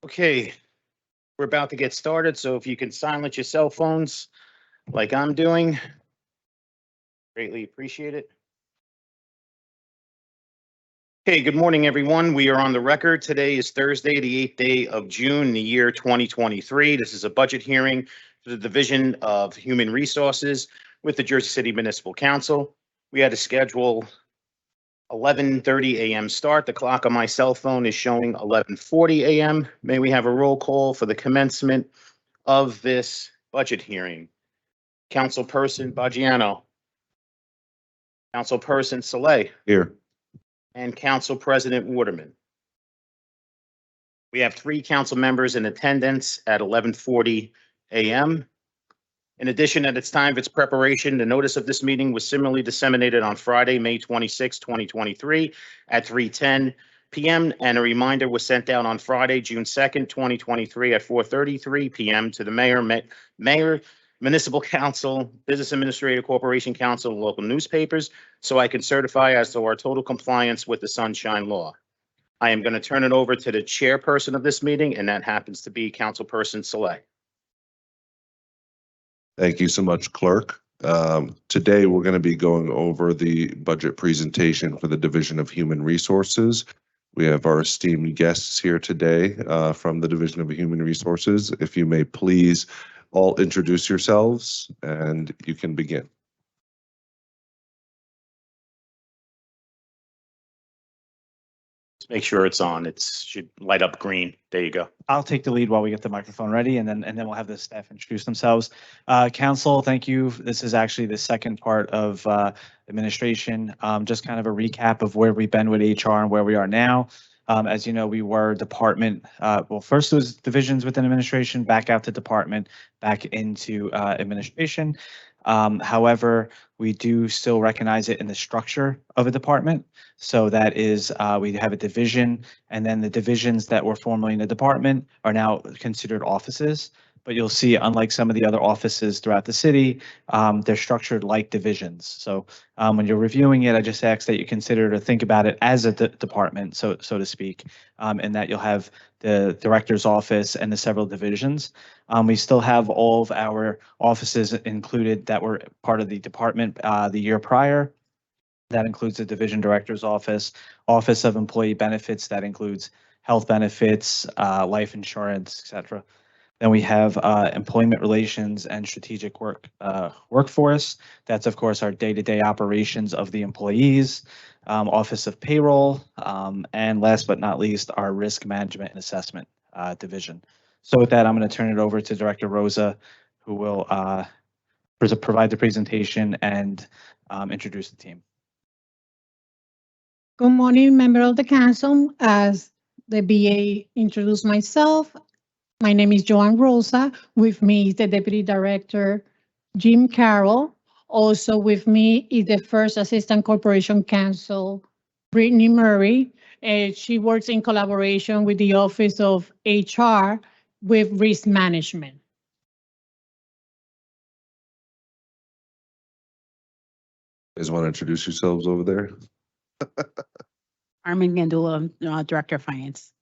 Okay, we're about to get started, so if you can silence your cell phones like I'm doing, greatly appreciate it. Okay, good morning, everyone. We are on the record. Today is Thursday, the 8th day of June, the year 2023. This is a budget hearing for the Division of Human Resources with the Jersey City Municipal Council. We had a schedule 11:30 a.m. start. The clock on my cell phone is showing 11:40 a.m. May we have a roll call for the commencement of this budget hearing? Councilperson Baggiano, Councilperson Saleh, Here. and Council President Waterman. We have 3 council members in attendance at 11:40 a.m. In addition, at its time of its preparation, the notice of this meeting was similarly disseminated on Friday, May 26, 2023 at 3:10 p.m. and a reminder was sent out on Friday, June 2nd, 2023 at 4:33 p.m. to the mayor, municipal council, business administrator, corporation council, and local newspapers, so I can certify as to our total compliance with the Sunshine Law. I am going to turn it over to the chairperson of this meeting, and that happens to be Councilperson Saleh. Thank you so much, Clerk. Today, we're going to be going over the budget presentation for the Division of Human Resources. We have our esteemed guests here today from the Division of Human Resources. If you may please all introduce yourselves and you can begin. Make sure it's on. It should light up green. There you go. I'll take the lead while we get the microphone ready, and then we'll have the staff introduce themselves. Council, thank you. This is actually the second part of administration. Just kind of a recap of where we've been with HR and where we are now. As you know, we were department. Well, first it was divisions within administration, back out to department, back into administration. However, we do still recognize it in the structure of a department. So that is, we have a division, and then the divisions that were formerly in the department are now considered offices. But you'll see, unlike some of the other offices throughout the city, they're structured like divisions. So when you're reviewing it, I just ask that you consider to think about it as a department, so to speak, and that you'll have the director's office and the several divisions. We still have all of our offices included that were part of the department the year prior. That includes the division director's office, office of employee benefits, that includes health benefits, life insurance, etc. Then we have employment relations and strategic workforce. That's, of course, our day-to-day operations of the employees, office of payroll, and last but not least, our risk management and assessment division. So with that, I'm going to turn it over to Director Rosa, who will provide the presentation and introduce the team. Good morning, member of the council. As the BA introduced myself, my name is Joan Rosa. With me is the Deputy Director, Jim Carroll. Also with me is the First Assistant Corporation Counsel, Brittany Murray. She works in collaboration with the Office of HR with risk management. You guys want to introduce yourselves over there? Armin Gandula, Director of Finance.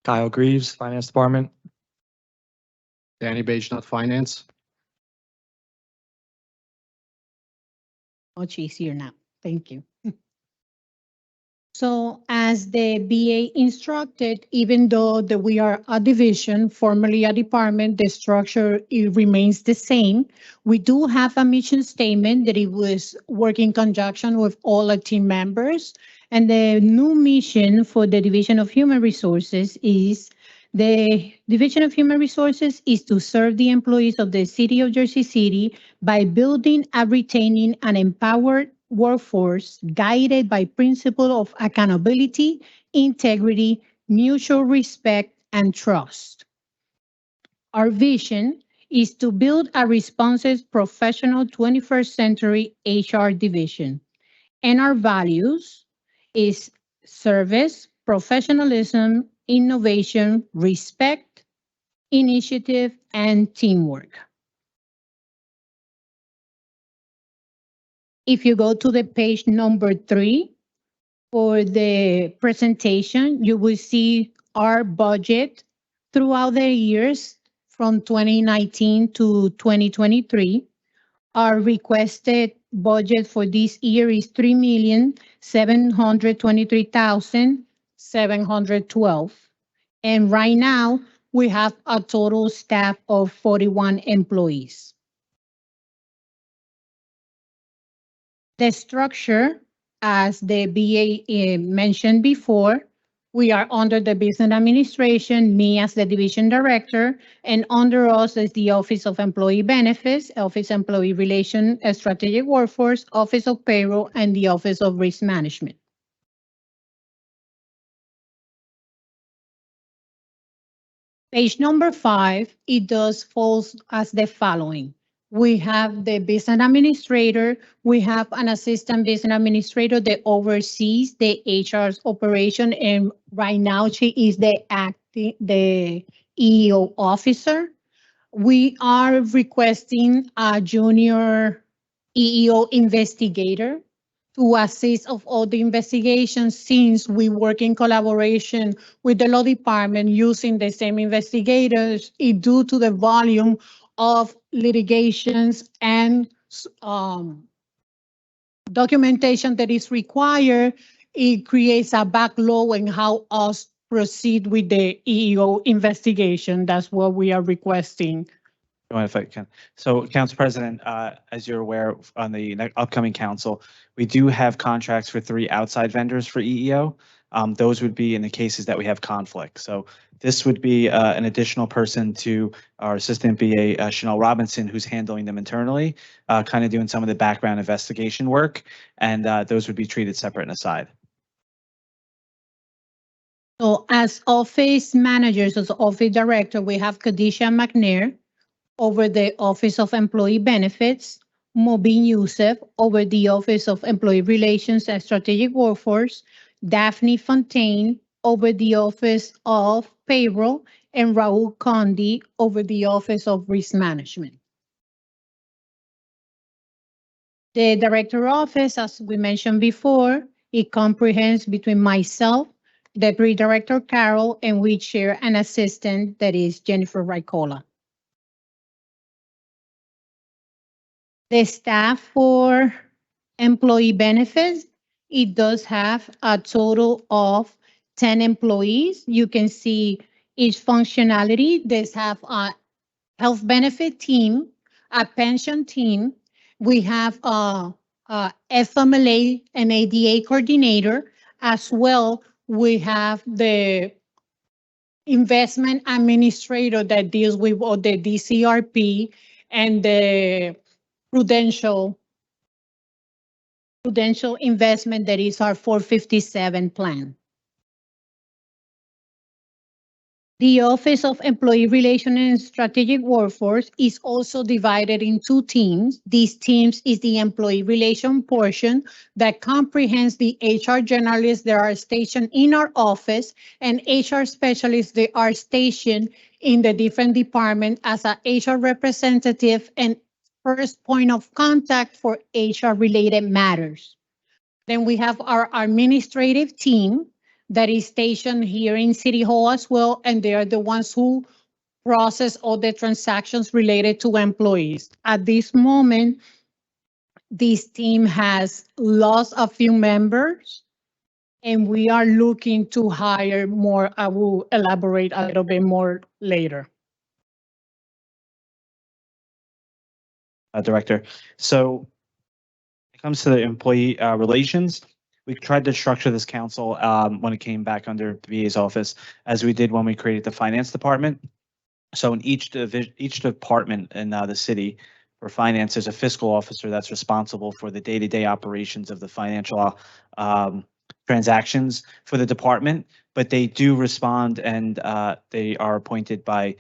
Kyle Greaves, Finance Department. Danny Bagenot, Finance. Much easier now. Thank you. So as the BA instructed, even though we are a division, formerly a department, the structure, it remains the same. We do have a mission statement that it was working in conjunction with all our team members. And the new mission for the Division of Human Resources is the Division of Human Resources is to serve the employees of the City of Jersey City by building and retaining an empowered workforce guided by principles of accountability, integrity, mutual respect, and trust. Our vision is to build a responsive, professional 21st century HR division. And our values is service, professionalism, innovation, respect, initiative, and teamwork. If you go to the page number 3 for the presentation, you will see our budget throughout the years from 2019 to 2023. Our requested budget for this year is 3,723,712. And right now, we have a total staff of 41 employees. The structure, as the BA mentioned before, we are under the business administration, me as the division director, and under us is the Office of Employee Benefits, Office Employee Relation, Strategic Workforce, Office of Payroll, and the Office of Risk Management. Page number 5, it does falls as the following. We have the business administrator, we have an assistant business administrator that oversees the HR's operation, and right now she is the EEO officer. We are requesting a junior EEO investigator to assist of all the investigations, since we work in collaboration with the law department using the same investigators. Due to the volume of litigations and documentation that is required, it creates a backlog in how us proceed with the EEO investigation. That's what we are requesting. If I can. So, Council President, as you're aware, on the upcoming council, we do have contracts for 3 outside vendors for EEO. Those would be in the cases that we have conflict. So this would be an additional person to our assistant BA, Chanel Robinson, who's handling them internally, kind of doing some of the background investigation work, and those would be treated separate and aside. So as office managers, as office director, we have Khadijah McNair over the Office of Employee Benefits, Mobin Youssef over the Office of Employee Relations and Strategic Workforce, Daphne Fontaine over the Office of Payroll, and Raul Condi over the Office of Risk Management. The Director Office, as we mentioned before, it comprehends between myself, Deputy Director Carol, and we share an assistant that is Jennifer Ricola. The staff for employee benefits, it does have a total of 10 employees. You can see each functionality. They have a health benefit team, a pension team. We have a FMLA and ADA coordinator. As well, we have the investment administrator that deals with all the DCRP and the prudential investment, that is our 457 plan. The Office of Employee Relations and Strategic Workforce is also divided in 2 teams. These teams is the employee relation portion that comprehends the HR generalists that are stationed in our office and HR specialists that are stationed in the different departments as a HR representative and first point of contact for HR related matters. Then we have our administrative team that is stationed here in City Hall as well, and they are the ones who process all the transactions related to employees. At this moment, this team has lost a few members, and we are looking to hire more. I will elaborate a little bit more later. Director. So when it comes to the employee relations, we tried to structure this council when it came back under the VA's office, as we did when we created the finance department. So in each department in the city for finance, there's a fiscal officer that's responsible for the day-to-day operations of the financial transactions for the department, but they do respond and they are appointed by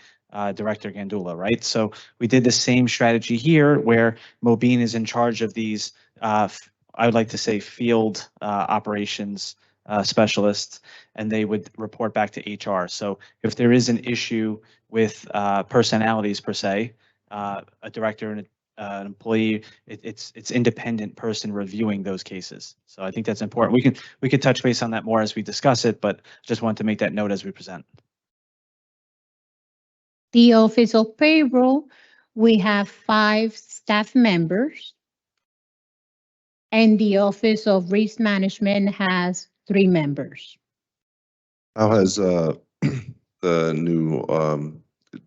Director Gandula, right? So we did the same strategy here where Mobin is in charge of these, I would like to say field operations specialists, and they would report back to HR. So if there is an issue with personalities per se, a director and an employee, it's independent person reviewing those cases. So I think that's important. We can touch base on that more as we discuss it, but just wanted to make that note as we present. The Office of Payroll, we have 5 staff members. And the Office of Risk Management has 3 members. How has the new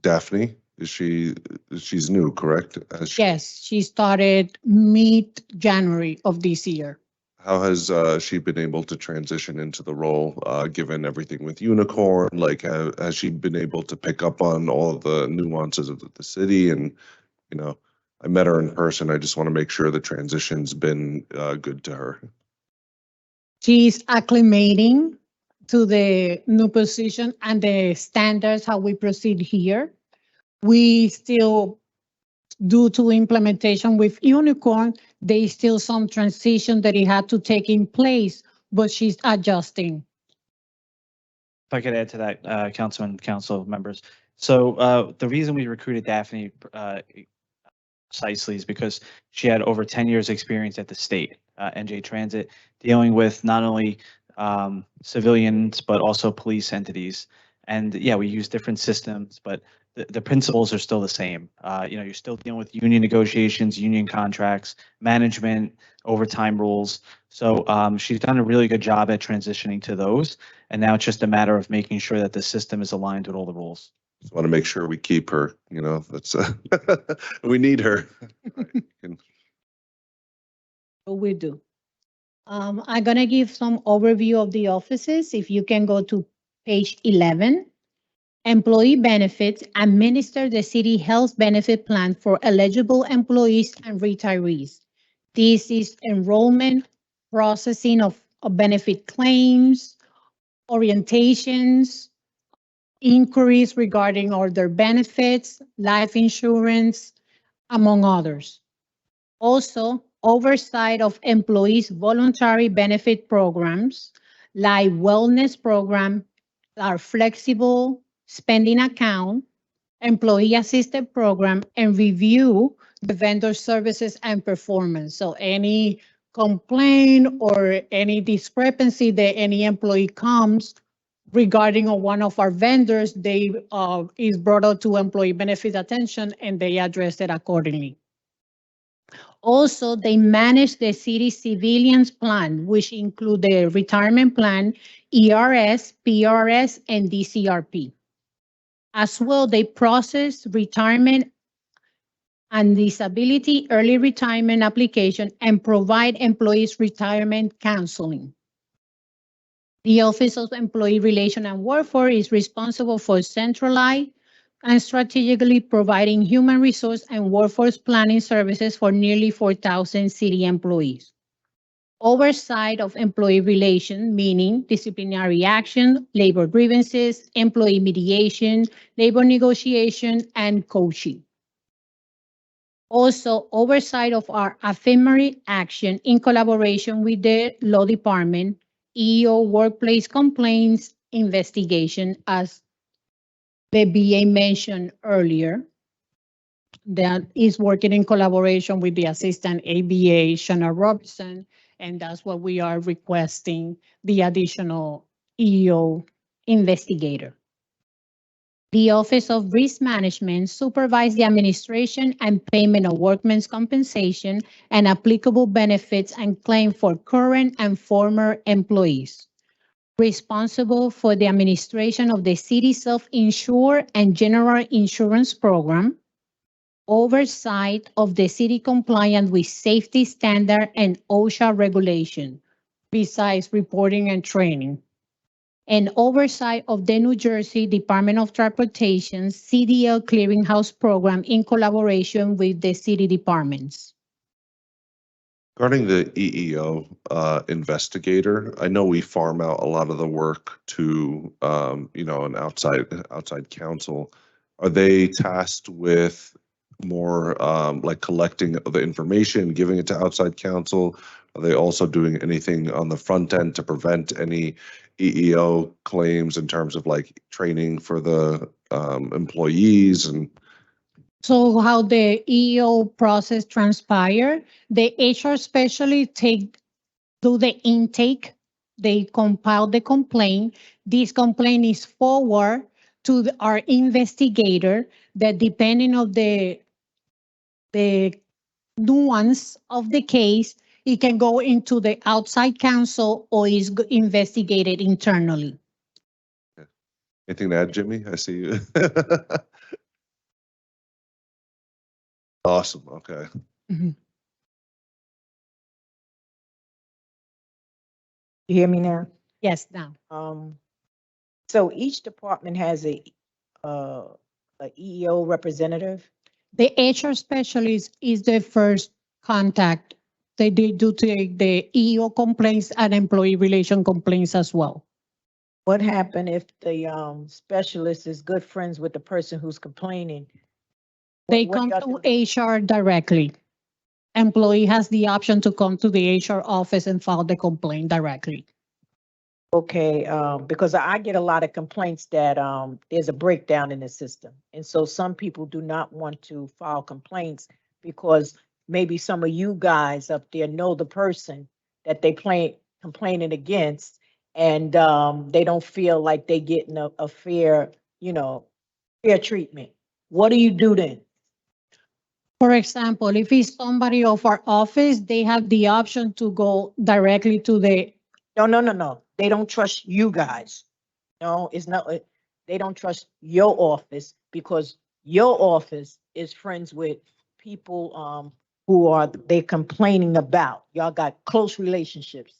Daphne, she's new, correct? Yes, she started mid-January of this year. How has she been able to transition into the role, given everything with Unicorn? Like, has she been able to pick up on all of the nuances of the city? And, you know, I met her in person. I just want to make sure the transition's been good to her. She's acclimating to the new position and the standards, how we proceed here. We still, due to implementation with Unicorn, there's still some transition that it had to take in place, but she's adjusting. If I could add to that, Councilman, council members. So the reason we recruited Daphne precisely is because she had over 10 years experience at the state, NJ Transit, dealing with not only civilians, but also police entities. And yeah, we use different systems, but the principles are still the same. You're still dealing with union negotiations, union contracts, management, overtime rules. So she's done a really good job at transitioning to those. And now it's just a matter of making sure that the system is aligned with all the rules. Just want to make sure we keep her, that's, we need her. We do. I'm gonna give some overview of the offices. If you can go to page 11. Employee benefits administer the city health benefit plan for eligible employees and retirees. This is enrollment, processing of benefit claims, orientations, inquiries regarding other benefits, life insurance, among others. Also, oversight of employees' voluntary benefit programs, like wellness program, our flexible spending account, employee assisted program, and review the vendor services and performance. So any complaint or any discrepancy that any employee comes regarding one of our vendors, they is brought out to employee benefit attention and they address it accordingly. Also, they manage the city civilians plan, which include the retirement plan, ERS, PRS, and DCRP. As well, they process retirement and disability early retirement application and provide employees retirement counseling. The Office of Employee Relation and Workforce is responsible for centralized and strategically providing human resource and workforce planning services for nearly 4,000 city employees. Oversight of employee relations, meaning disciplinary action, labor grievances, employee mediation, labor negotiation, and coaching. Also, oversight of our affirmative action in collaboration with the law department, EEO workplace complaints investigation, as the BA mentioned earlier, that is working in collaboration with the assistant ABA, Shana Robertson, and that's what we are requesting, the additional EEO investigator. The Office of Risk Management supervises the administration and payment of workmen's compensation and applicable benefits and claims for current and former employees. Responsible for the administration of the city self-insured and general insurance program, oversight of the city compliance with safety standard and OSHA regulation, besides reporting and training, and oversight of the New Jersey Department of Transportation CDL Clearinghouse program in collaboration with the city departments. Regarding the EEO investigator, I know we farm out a lot of the work to, an outside counsel. Are they tasked with more like collecting the information, giving it to outside counsel? Are they also doing anything on the front end to prevent any EEO claims in terms of like training for the employees? And so how the EEO process transpire, the HR specialists do the intake, they compile the complaint. This complaint is forwarded our investigator that depending of the nuance of the case, it can go into the outside counsel or is investigated internally. Anything to add, Jimmy? I see you. Awesome, okay. You hear me now? Yes, now. So each department has a EEO representative. The HR specialist is the first contact. They do take the EO complaints and employee relation complaints as well. What happened if the specialist is good friends with the person who's complaining? They What come do y'all do? to HR directly. Employee has the option to come to the HR office and file the complaint directly. Okay, because I get a lot of complaints that there's a breakdown in the system. And so some people do not want to file complaints because maybe some of you guys up there know the person that they complaining against, and they don't feel like they getting a fair, fair treatment. What do you do then? For example, if it's somebody of our office, they have the option to go directly to the, No. They don't trust you guys. No, it's not. They don't trust your office because your office is friends with people who are they complaining about. Y'all got close relationships.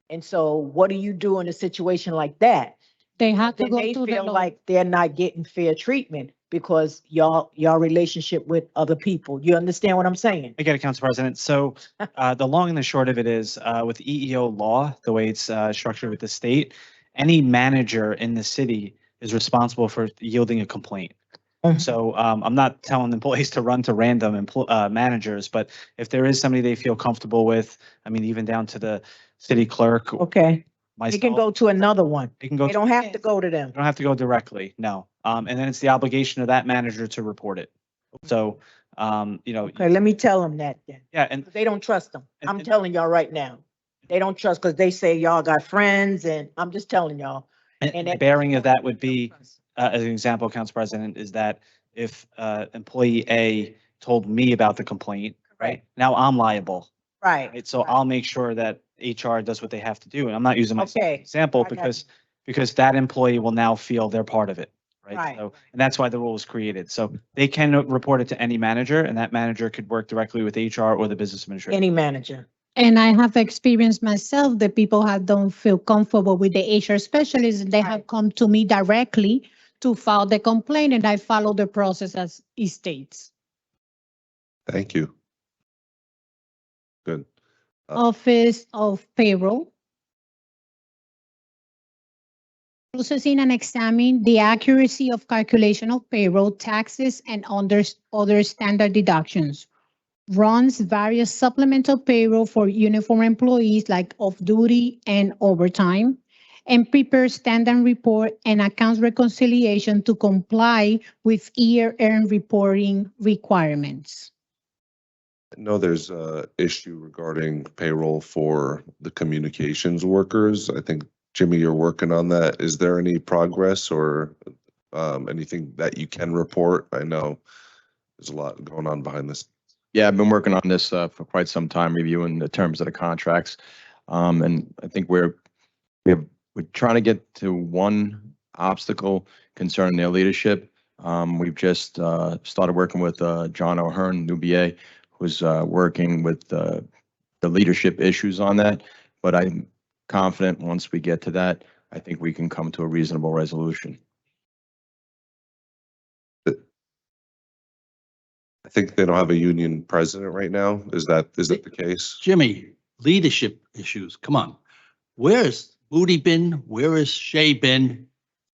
And so what do you do in a situation like that? they have to Then go they to the feel law. like they're not getting fair treatment because y'all relationship with other people. You understand what I'm saying? I get it, Council President. So the long and the short of it is with EEO law, the way it's structured with the state, any manager in the city is responsible for yielding a complaint. So I'm not telling employees to run to random managers, but if there is somebody they feel comfortable with, I mean, even down to the city clerk, Okay. myself. You can go to another one. They can go. They don't have to go to them. You don't have to go directly, no. And then it's the obligation of that manager to report it. So, Okay, let me tell them that then. yeah, and They don't trust them. I'm and- telling y'all right now. They don't trust because they say y'all got friends and I'm just telling y'all. and the that- bearing of that would be, as an example, Council President, is that if employee A told me about the complaint, right? Now I'm liable, Right. right? So I'll make sure that HR does what they have to do. And I'm not using myself as an Okay, example I got because that employee will now feel they're part of it, right? Right. So, and that's why the rule was created. So they can report it to any manager and that manager could work directly with HR or the business administrator. Any manager. And I have experienced myself that people don't feel comfortable with the HR specialist. They have Right. come to me directly to file the complaint and I follow the process as it states. Thank you. Good. Office of Payroll. Processing and examine the accuracy of calculation of payroll, taxes, and other standard deductions. Runs various supplemental payroll for uniform employees like off-duty and overtime, and prepares standard report and accounts reconciliation to comply with year-end reporting requirements. I know there's a issue regarding payroll for the communications workers. I think, Jimmy, you're working on that. Is there any progress or anything that you can report? I know there's a lot going on behind this. Yeah, I've been working on this for quite some time, reviewing the terms of the contracts. And I think we're trying to get to one obstacle concerning their leadership. We've just started working with John O'Hearn, new BA, who's working with the leadership issues on that. But I'm confident once we get to that, I think we can come to a reasonable resolution. I think they don't have a union president right now. Is that the case? Jimmy, leadership issues, come on. Where is Moody been? Where is Shea been?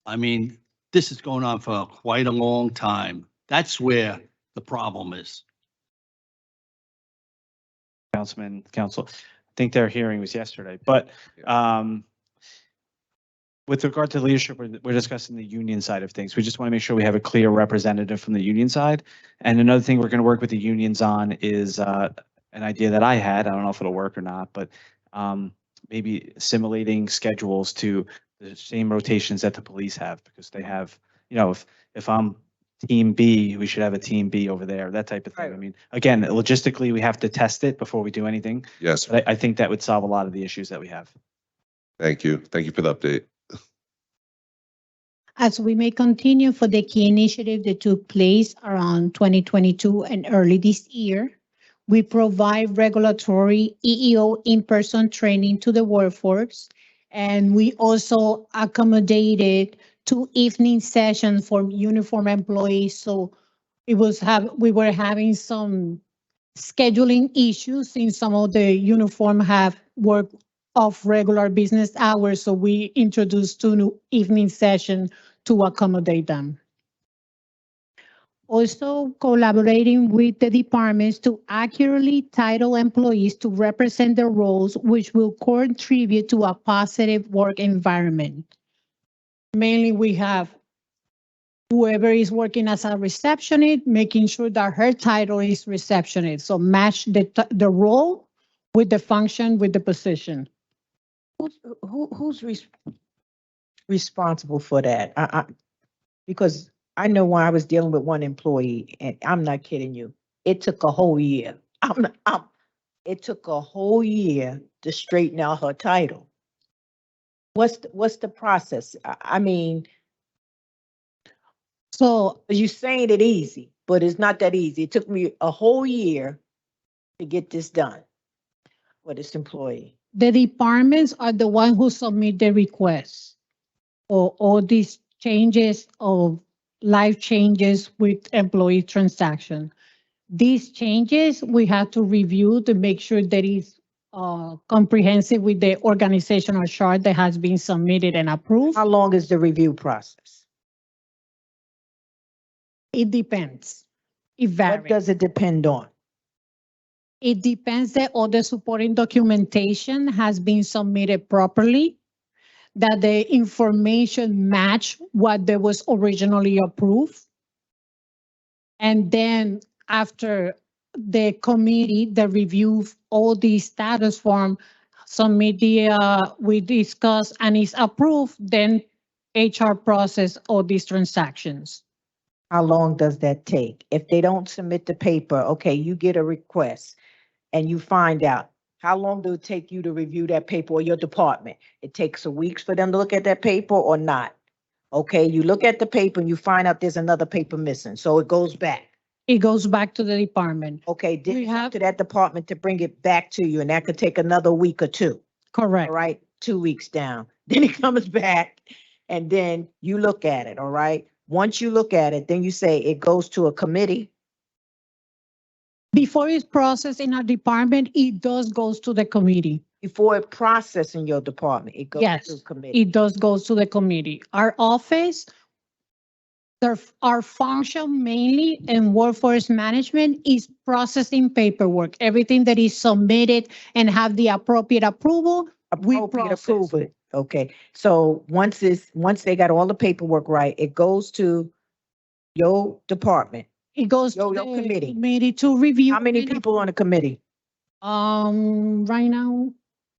I mean, this is going on for quite a long time. That's where the problem is. Council, I think their hearing was yesterday, but with regard to leadership, we're discussing the union side of things. We just want to make sure we have a clear representative from the union side. And another thing we're going to work with the unions on is an idea that I had. I don't know if it'll work or not, but maybe simulating schedules to the same rotations that the police have, because they have you know, if I'm team B, we should have a team B over there, that type of thing. I Right. mean, again, logistically, we have to test it before we do anything. Yes, But I think that would solve a lot of the issues that we have. thank you. Thank you for the update. As we may continue for the key initiative that took place around 2022 and early this year, we provide regulatory EEO in-person training to the workforce. And we also accommodated 2 evening sessions for uniform employees. So we were having some scheduling issues since some of the uniform have work off regular business hours. So we introduced 2 new evening sessions to accommodate them. Also collaborating with the departments to accurately title employees to represent their roles, which will contribute to a positive work environment. Mainly we have whoever is working as a receptionist, making sure that her title is receptionist. So match the role with the function, with the position. Who's responsible for that? Because I know when I was dealing with one employee, and I'm not kidding you, it took a whole year. It took a whole year to straighten out her title. What's the process? I mean, So you saying it easy, but it's not that easy. It took me a whole year to get this done for this employee. the departments are the one who submit the requests for all these changes of life changes with employee transaction. These changes, we have to review to make sure that is comprehensive with the organizational chart that has been submitted and approved. How long is the review process? It depends. It What varies. does it depend on? It depends that all the supporting documentation has been submitted properly, that the information match what that was originally approved. And then after the committee, the review all the status form, submit we discuss and is approved, then HR process all these transactions. How long does that take? If they don't submit the paper, okay, you get a request and you find out, how long do it take you to review that paper or your department? It takes a week for them to look at that paper or not? Okay, you look at the paper and you find out there's another paper missing, so it goes back. It goes back to the department. Okay, then We it's up have- to that department to bring it back to you, and that could take another week or 2. Correct. All right, 2 weeks down. Then it comes back and then you look at it, all right? Once you look at it, then you say it goes to a committee. Before it's processed in our department, it does goes to the committee. Before it processes in your department, it goes Yes, to a committee. It does goes to the committee. Our office, our function mainly in workforce management is processing paperwork. Everything that is submitted and have the appropriate approval, we Appropriate process. approval. Okay, so once they got all the paperwork right, it goes to your department. It goes to Your the committee. committee to review. How many and people on the committee? Right now,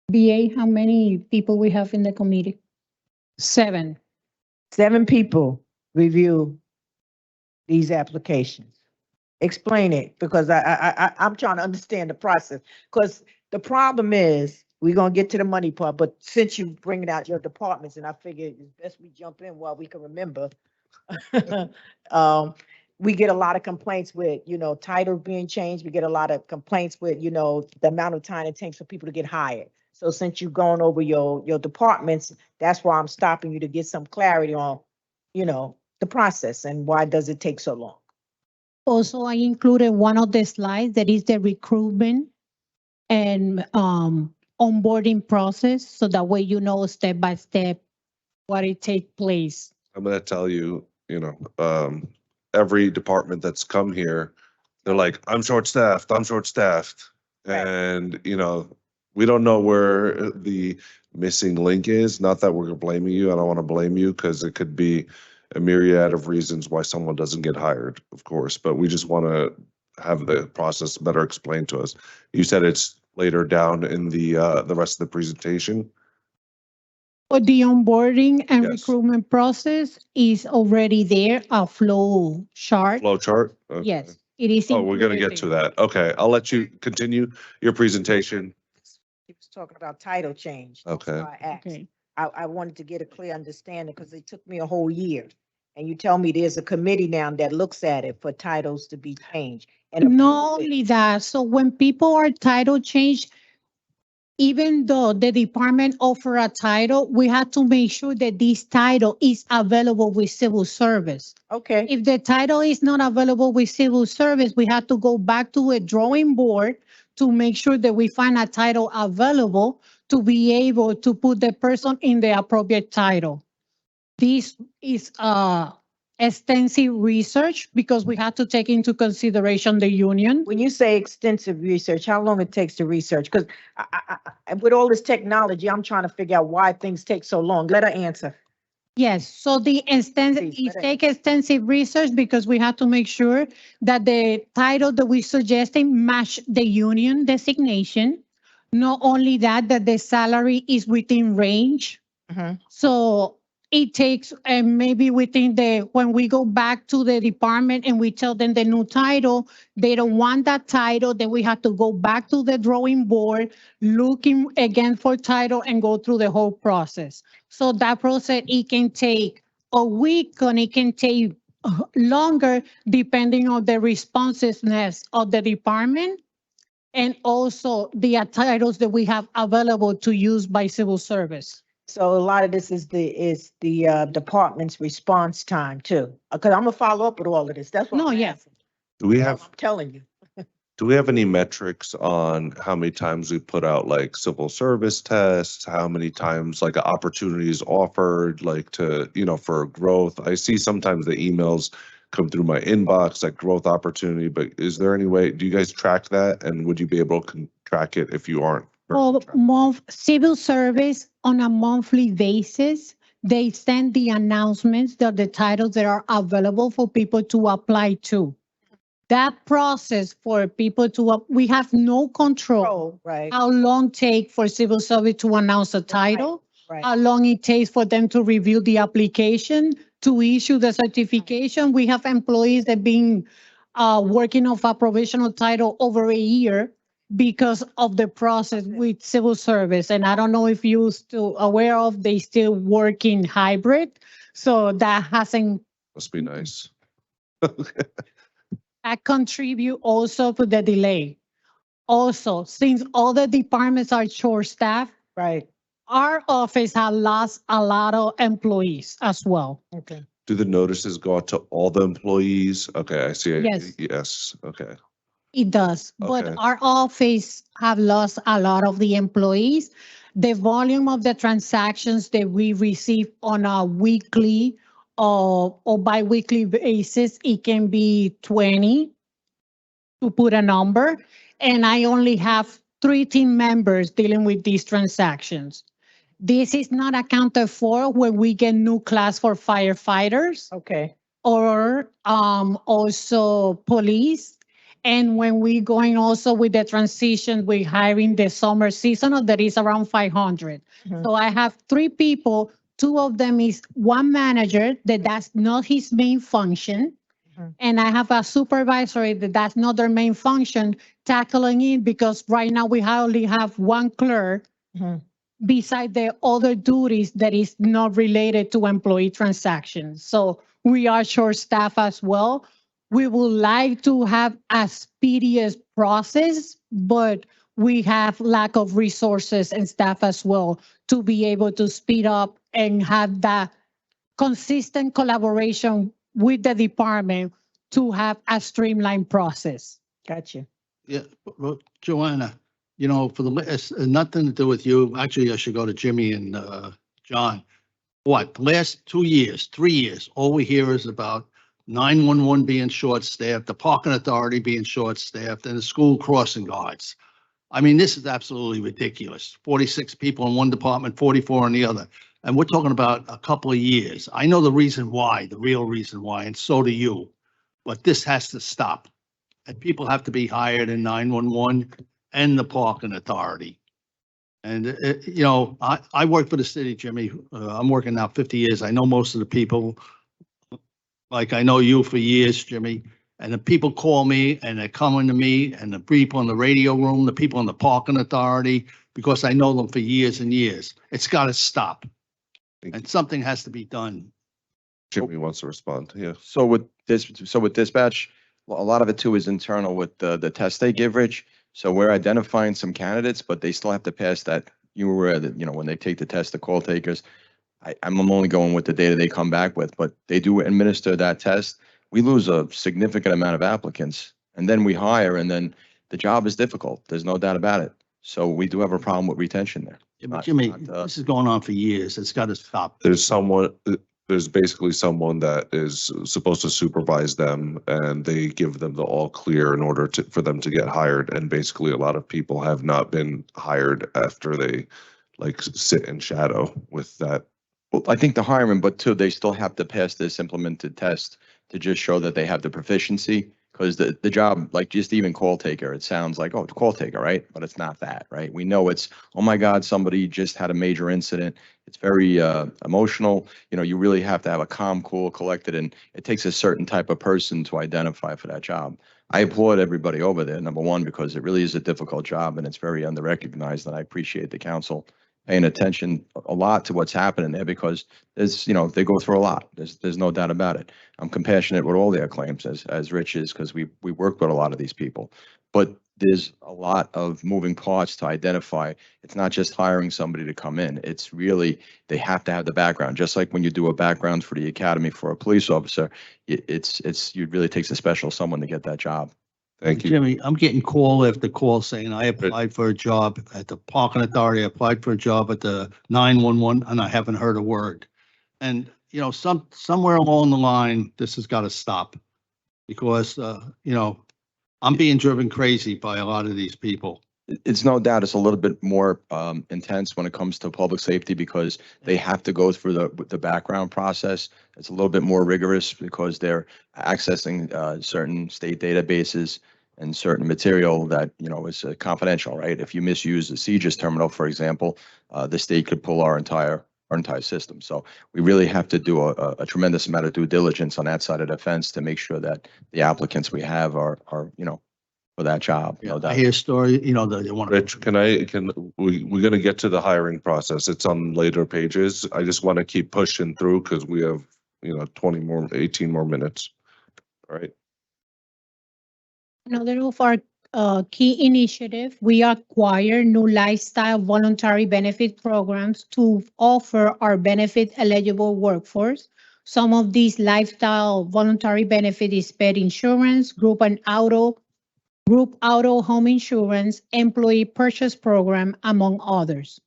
BA, how many people we have in the committee? 7. 7 people review these applications. Explain it, because I'm trying to understand the process. Because the problem is, we're gonna get to the money part, but since you bringing out your departments, and I figured it's best we jump in while we can remember. We get a lot of complaints with, titles being changed. We get a lot of complaints with, the amount of time it takes for people to get hired. So since you've gone over your departments, that's why I'm stopping you to get some clarity on, the process and why does it take so long? Also, I included one of the slides that is the recruitment and onboarding process. So that way, step by step what it take place. I'm gonna tell you, every department that's come here, they're like, I'm short-staffed, I'm short-staffed. Right. And, we don't know where the missing link is. Not that we're blaming you. I don't want to blame you because it could be a myriad of reasons why someone doesn't get hired, of course, but we just want to have the process better explained to us. You said it's later down in the rest of the presentation. But the onboarding and Yes. recruitment process is already there, a flow chart. Flow chart? Okay. Yes, it is. Oh, we're gonna included get to there. that. Okay, I'll let you continue your presentation. He was talking about title change. That's Okay. why I asked. Okay. I wanted to get a clear understanding because it took me a whole year. And you tell me there's a committee now that looks at it for titles to be changed. And Not approve it. only that, so when people are title changed, even though the department offer a title, we have to make sure that this title is available with civil service. Okay, If the title is not available with civil service, we have to go back to a drawing board to make sure that we find a title available to be able to put the person in the appropriate title. This is extensive research because we have to take into consideration the union. when you say extensive research, how long it takes to research? Because with all this technology, I'm trying to figure out why things take so long. Let her answer. Yes, so the extensive, Please, it let her take extensive research because we have to make sure that the title that we're suggesting match the union designation. Not only that, that the salary is within range. Mhm. So it takes, and maybe within when we go back to the department and we tell them the new title, they don't want that title, then we have to go back to the drawing board, looking again for title and go through the whole process. So that process, it can take a week and it can take longer depending on the responsiveness of the department and also the titles that we have available to use by civil service. So a lot of this is the department's response time too. Because I'm gonna follow up with all of this. That's what No, I'm yeah. asking. Do we I'm have, telling you. do we have any metrics on how many times we put out like civil service tests? How many times like opportunities offered, like to, for growth? I see sometimes the emails come through my inbox, like growth opportunity, but is there any way, do you guys track that? And would you be able to track it if you aren't? Well, civil service on a monthly basis, they send the announcements that the titles that are available for people to apply to. That process for people we have no control Oh, right, how long take for civil service to announce a title, right. how long it takes for them to review the application, to issue the certification. We have employees that been working off a provisional title over a year because of the process with civil service. And I don't know if you're still aware of, they still working hybrid. So that hasn't, Must be nice. that contribute also to the delay. Also, since all the departments are short-staffed, Right, our office has lost a lot of employees as well. okay. Do the notices go out to all the employees? Okay, I see. Yes. Yes, okay. It does, but Okay. our office have lost a lot of the employees. The volume of the transactions that we receive on a weekly or bi-weekly basis, it can be 20 to put a number. And I only have 3 team members dealing with these transactions. This is not accounted for when we get new class for firefighters Okay, or also police. And when we going also with the transition, we're hiring the summer seasonal that is around 500. Mhm. So I have 3 people. 2 of them is one manager that's not his main function. Mhm. And I have a supervisor that's not their main function tackling it because right now we only have one clerk Mhm. beside the other duties that is not related to employee transactions. So we are short staff as well. We would like to have a speediest process, but we have lack of resources and staff as well to be able to speed up and have that consistent collaboration with the department to have a streamlined process. Gotcha. Yeah, well, Joanna, for the, it's nothing to do with you. Actually, I should go to Jimmy and John. What, the last 2 years, 3 years, all we hear is about 911 being short-staffed, the parking authority being short-staffed, and the school crossing guards. I mean, this is absolutely ridiculous. 46 people in one department, 44 in the other. And we're talking about a couple of years. I know the reason why, the real reason why, and so do you. But this has to stop. And people have to be hired in 911 and the parking authority. And, you know, I work for the city, Jimmy. I'm working now 50 years. I know most of the people. Like I know you for years, Jimmy. And the people call me and they're coming to me and the people in the radio room, the people in the parking authority, because I know them for years and years. It's got to stop. Thank And you. something has to be done. Jimmy wants to respond. Yeah. So with dispatch, a lot of it too is internal with the test they give, Rich. So we're identifying some candidates, but they still have to pass that. You were aware that, you know, when they take the test, the call takers, I'm only going with the data they come back with, but they do administer that test. We lose a significant amount of applicants and then we hire and then the job is difficult. There's no doubt about it. So we do have a problem with retention there. Yeah, but Not- Jimmy, not, this is going on for years. It's got to stop. There's basically someone that is supposed to supervise them and they give them the all clear in order for them to get hired. And basically a lot of people have not been hired after they like sit in shadow with that. Well, I think the hiring, but too, they still have to pass this implemented test to just show that they have the proficiency. Because the job, like just even call taker, it sounds like, oh, it's call taker, right? But it's not that, right? We know it's, oh my God, somebody just had a major incident. It's very emotional. You know, you really have to have a calm, cool, collected, and it takes a certain type of person to identify for that job. I applaud everybody over there, number one, because it really is a difficult job and it's very underrecognized. And I appreciate the council paying attention a lot to what's happening there because there's, you know, they go through a lot. There's no doubt about it. I'm compassionate with all their claims as Rich is because we work with a lot of these people. But there's a lot of moving parts to identify. It's not just hiring somebody to come in. It's really, they have to have the background. Just like when you do a background for the academy for a police officer, it really takes a special someone to get that job. Thank you. Jimmy, I'm getting call after call saying I applied for a job at the parking authority, I applied for a job at the 911, and I haven't heard a word. And, you know, somewhere along the line, this has got to stop. Because, you know, I'm being driven crazy by a lot of these people. It's no doubt it's a little bit more intense when it comes to public safety because they have to go through the background process. It's a little bit more rigorous because they're accessing certain state databases and certain material that, you know, is confidential, right? If you misuse the CGIS terminal, for example, the state could pull our entire system. So we really have to do a tremendous amount of due diligence on that side of the fence to make sure that the applicants we have are, you know, for that job. No I doubt. hear a story, you know, they want to. Rich, we're gonna get to the hiring process. It's on later pages. I just want to keep pushing through because we have, you know, 18 more minutes. All right. Another of our key initiative, we acquire new lifestyle voluntary benefit programs to offer our benefit eligible workforce. Some of these lifestyle voluntary benefit is pet insurance, group auto home insurance, employee purchase program, among others.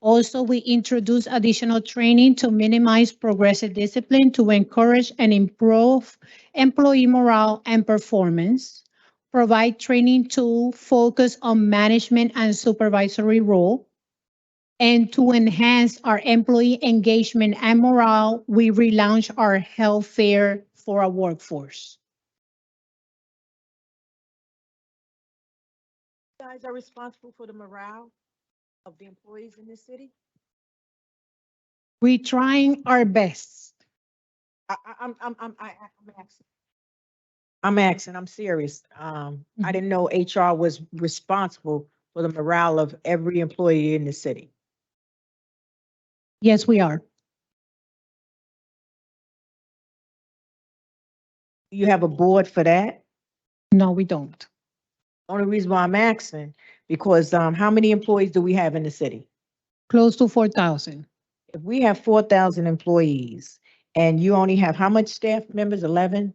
Also, we introduce additional training to minimize progressive discipline to encourage and improve employee morale and performance. Provide training to focus on management and supervisory role. And to enhance our employee engagement and morale, we relaunch our health fair for our workforce. You guys are responsible for the morale of the employees in this city? We're trying our best. I'm asking. I'm asking, I'm serious. I didn't know HR was responsible for the morale of every employee in the city. Yes, we are. You have a board for that? No, we don't. Only reason why I'm asking, because how many employees do we have in the city? Close to 4,000. If we have 4,000 employees and you only have how much staff members? 11?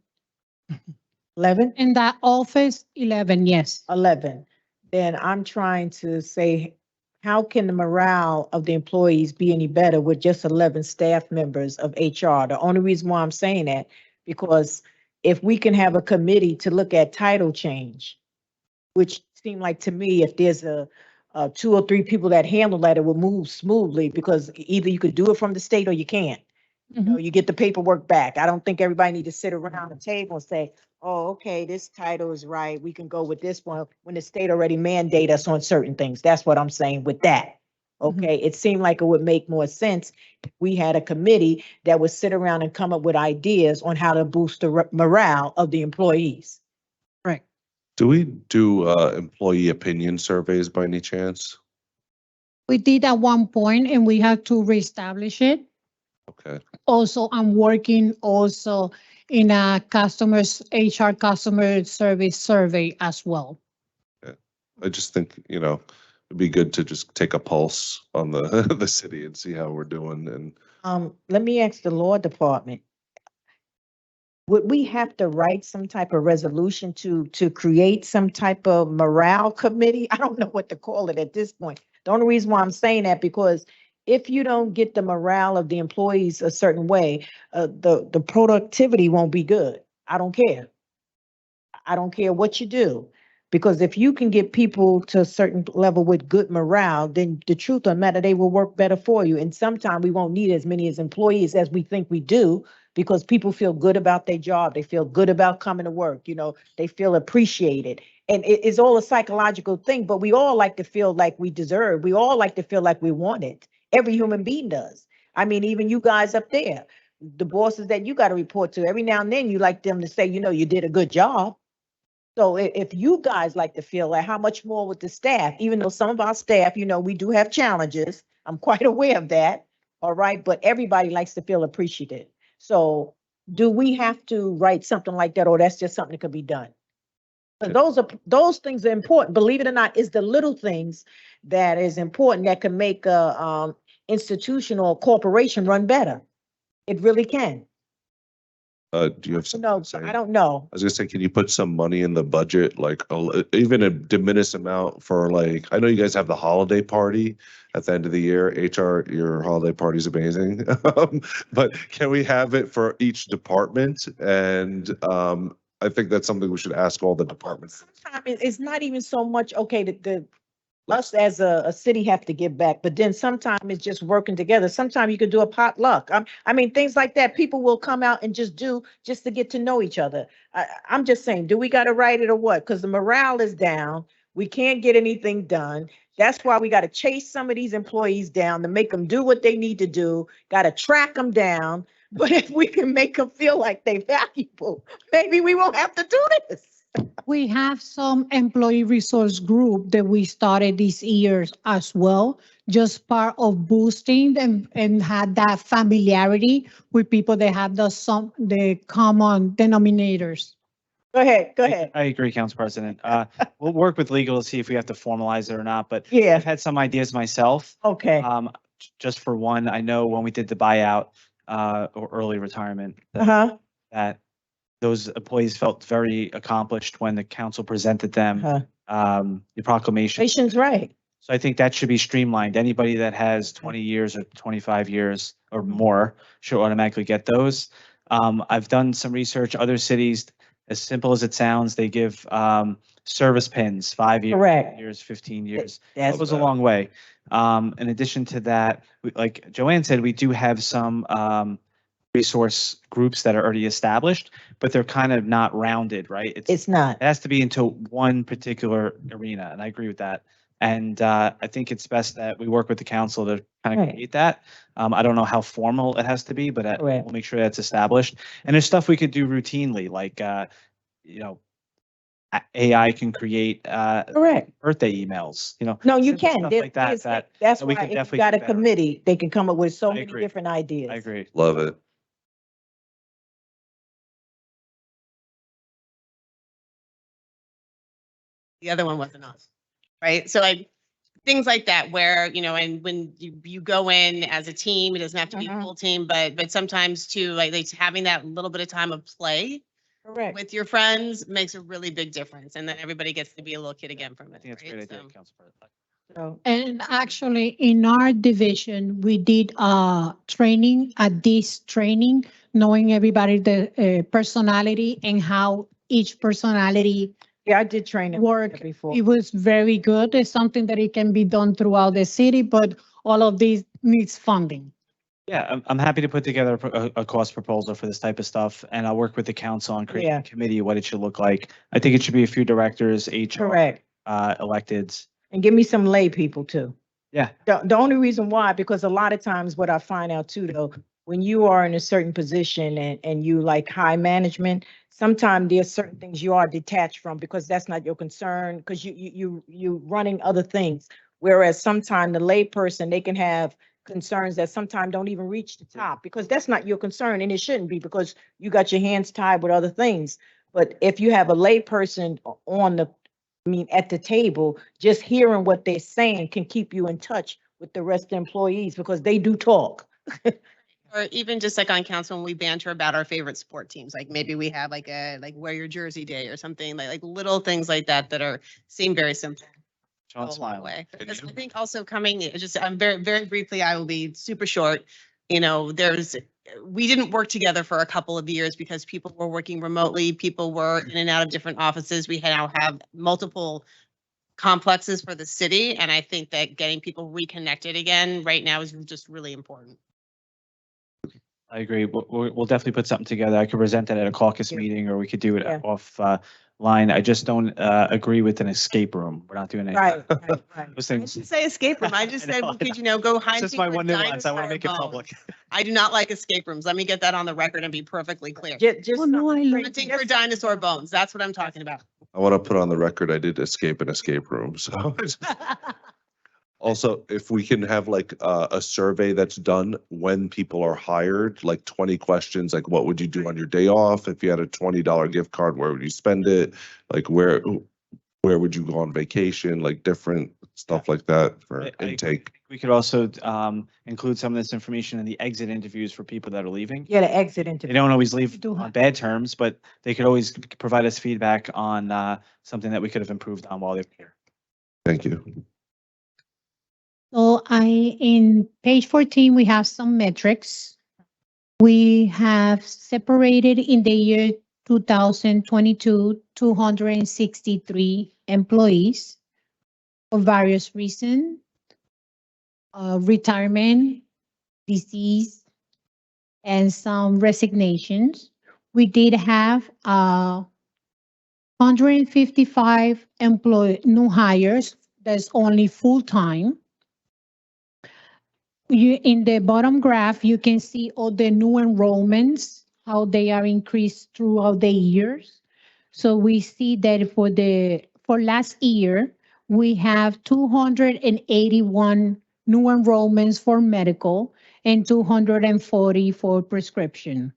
11? In that office, 11, yes. 11. Then I'm trying to say, how can the morale of the employees be any better with just 11 staff members of HR? The only reason why I'm saying that, because if we can have a committee to look at title change, which seem like to me, if there's a 2 or 3 people that handle that, it will move smoothly because either you could do it from the state or you can't. You know, you get the paperwork back. I don't think everybody need to sit around the table and say, oh, okay, this title is right. We can go with this one when the state already mandate us on certain things. That's what I'm saying with that. Okay, it seemed like it would make more sense if we had a committee that would sit around and come up with ideas on how to boost the morale of the employees. Do we do employee opinion surveys by any chance? We did at one point and we had to reestablish it. Okay. Also, I'm working also in a HR customer service survey as well. I just think, it'd be good to just take a pulse on the, the city and see how we're doing and. Let me ask the law department. Would we have to write some type of resolution to create some type of morale committee? I don't know what to call it at this point. The only reason why I'm saying that, because if you don't get the morale of the employees a certain way, the productivity won't be good. I don't care. I don't care what you do. Because if you can get people to a certain level with good morale, then the truth of the matter, they will work better for you. And sometimes we won't need as many as employees as we think we do, because people feel good about their job. They feel good about coming to work. They feel appreciated. And it's all a psychological thing, but we all like to feel like we deserve. We all like to feel like we want it. Every human being does. I mean, even you guys up there, the bosses that you got to report to, every now and then you like them to say, you did a good job. So if you guys like to feel like, how much more with the staff, even though some of our staff, we do have challenges. I'm quite aware of that. All right. But everybody likes to feel appreciated. So do we have to write something like that, or that's just something that could be done? Those things are important. Believe it or not, it's the little things that is important that can make a institution or corporation run better. It really can. Do you have something No, to say? I don't know. I was gonna say, can you put some money in the budget, like even a diminished amount for I know you guys have the holiday party at the end of the year. HR, your holiday party is amazing. But can we have it for each department? And I think that's something we should ask all the departments. Sometimes it's not even so much, okay, us as a city have to give back, but then sometimes it's just working together. Sometimes you could do a potluck. I mean, things like that. People will come out and just to get to know each other. I'm just saying, do we got to write it or what? Because the morale is down. We can't get anything done. That's why we got to chase some of these employees down to make them do what they need to do. Got to track them down. But if we can make them feel like they're valuable, maybe we won't have to do this. We have some employee resource group that we started this year as well, just part of boosting them and had that familiarity with people that have the common denominators. Go ahead. I agree, Council President. We'll work with legal to see if we have to formalize it or not, but Yeah. I've had some ideas myself. Okay. Just for one, I know when we did the buyout or early retirement, that those employees felt very accomplished when the council presented them the proclamation. Nation's right. So I think that should be streamlined. Anybody that has 20 years or 25 years or more should automatically get those. I've done some research. Other cities, as simple as it sounds, they give service pins, 5 years, Correct. years, 15 years. That's That goes a long way. In addition to that, like Joanne said, we do have some resource groups that are already established, but they're kind of not rounded, right? It's not. It has to be into one particular arena, and I agree with that. And I think it's best that we work with the council to kind of Right. create that. I don't know how formal it has to be, but Correct. we'll make sure that's established. And there's stuff we could do routinely, like AI can create Correct. birthday emails. No, you simple can. stuff There- like that. That's that we why could if you definitely got a do better. committee, they can come up with so I many agree. different ideas. I agree. Love it. The other one wasn't us, right? So things like that where, and when you go in as a team, it doesn't have to be a full team, but sometimes too, like having that little bit of time of play Correct. with your friends makes a really big difference. And then everybody gets to be a little kid again from it. I think that's a right? great idea, So- Council President. So, And actually, in our division, we did training, knowing everybody the personality and how each personality yeah, I did train it work. before. It was very good. It's something that it can be done throughout the city, but all of these needs funding. Yeah, I'm happy to put together a cost proposal for this type of stuff, and I'll work with the council on creating Yeah. a committee, what it should look like. I think it should be a few directors, HR, Correct. electeds. And give me some lay people too. Yeah. The only reason why, because a lot of times what I find out too, though, when you are in a certain position and you like high management, sometimes there's certain things you are detached from because that's not your concern, because you running other things. Whereas sometimes the lay person, they can have concerns that sometimes don't even reach the top because that's not your concern, and it shouldn't be because you got your hands tied with other things. But if you have a lay person on the, I mean, at the table, just hearing what they're saying can keep you in touch with the rest of the employees because they do talk. Or even just like on council, when we banter about our favorite sport teams, like maybe we have like wear your jersey day or something like little things like that seem very simple. Sean Go a long smiling. way. Because I think also I'm very briefly, I will be super short. You know, we didn't work together for a couple of years because people were working remotely. People were in and out of different offices. We now have multiple complexes for the city. And I think that getting people reconnected again right now is just really important. I agree. We'll definitely put something together. I could present that at a caucus Yeah. meeting, or we could do it Yeah. off line. I just don't agree with an escape room. We're not doing any. Right. Those I things. didn't say escape room. I just I said know, we could, go It's hide. just people my with one nuance. I want to dinosaur make it bones. public. I do not like escape rooms. Let me get that on the record and be perfectly clear. Just Oh, no, I love Hunting for dinosaur bones. That's what I'm talking about. I want to put on the record, I did escape an escape room, so. Also, if we can have like a survey that's done when people are hired, like 20 questions, like what would you do on your day off? If you had a $20 gift card, where would you spend it? Like where would you go on vacation? Like different stuff like that for I intake. We could also include some of this information in the exit interviews for people that are leaving. Yeah, the exit They interview. don't always leave do on have- bad terms, but they could always provide us feedback on something that we could have improved on while they're here. Thank you. So in page 14, we have some metrics. We have separated in the year 2022, 263 employees for various reasons. Retirement, disease, and some resignations. We did have 155 new hires. That's only full-time. In the bottom graph, you can see all the new enrollments, how they are increased throughout the years. So we see that for last year, we have 281 new enrollments for medical and 240 for prescription.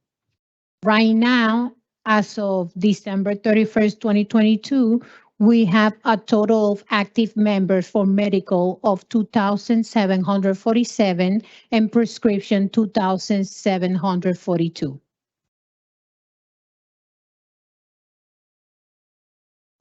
Right now, as of December 31st, 2022, we have a total of active members for medical of 2,747 and prescription 2,742.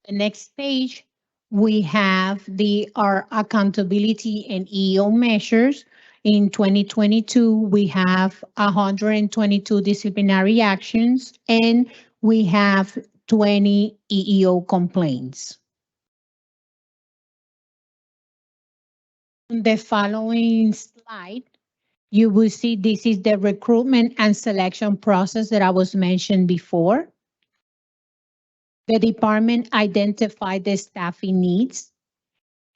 The next page, we have our accountability and EO measures. In 2022, we have 122 disciplinary actions and we have 20 EEO complaints. On the following slide, you will see this is the recruitment and selection process that I was mentioned before. The department identified the staffing needs.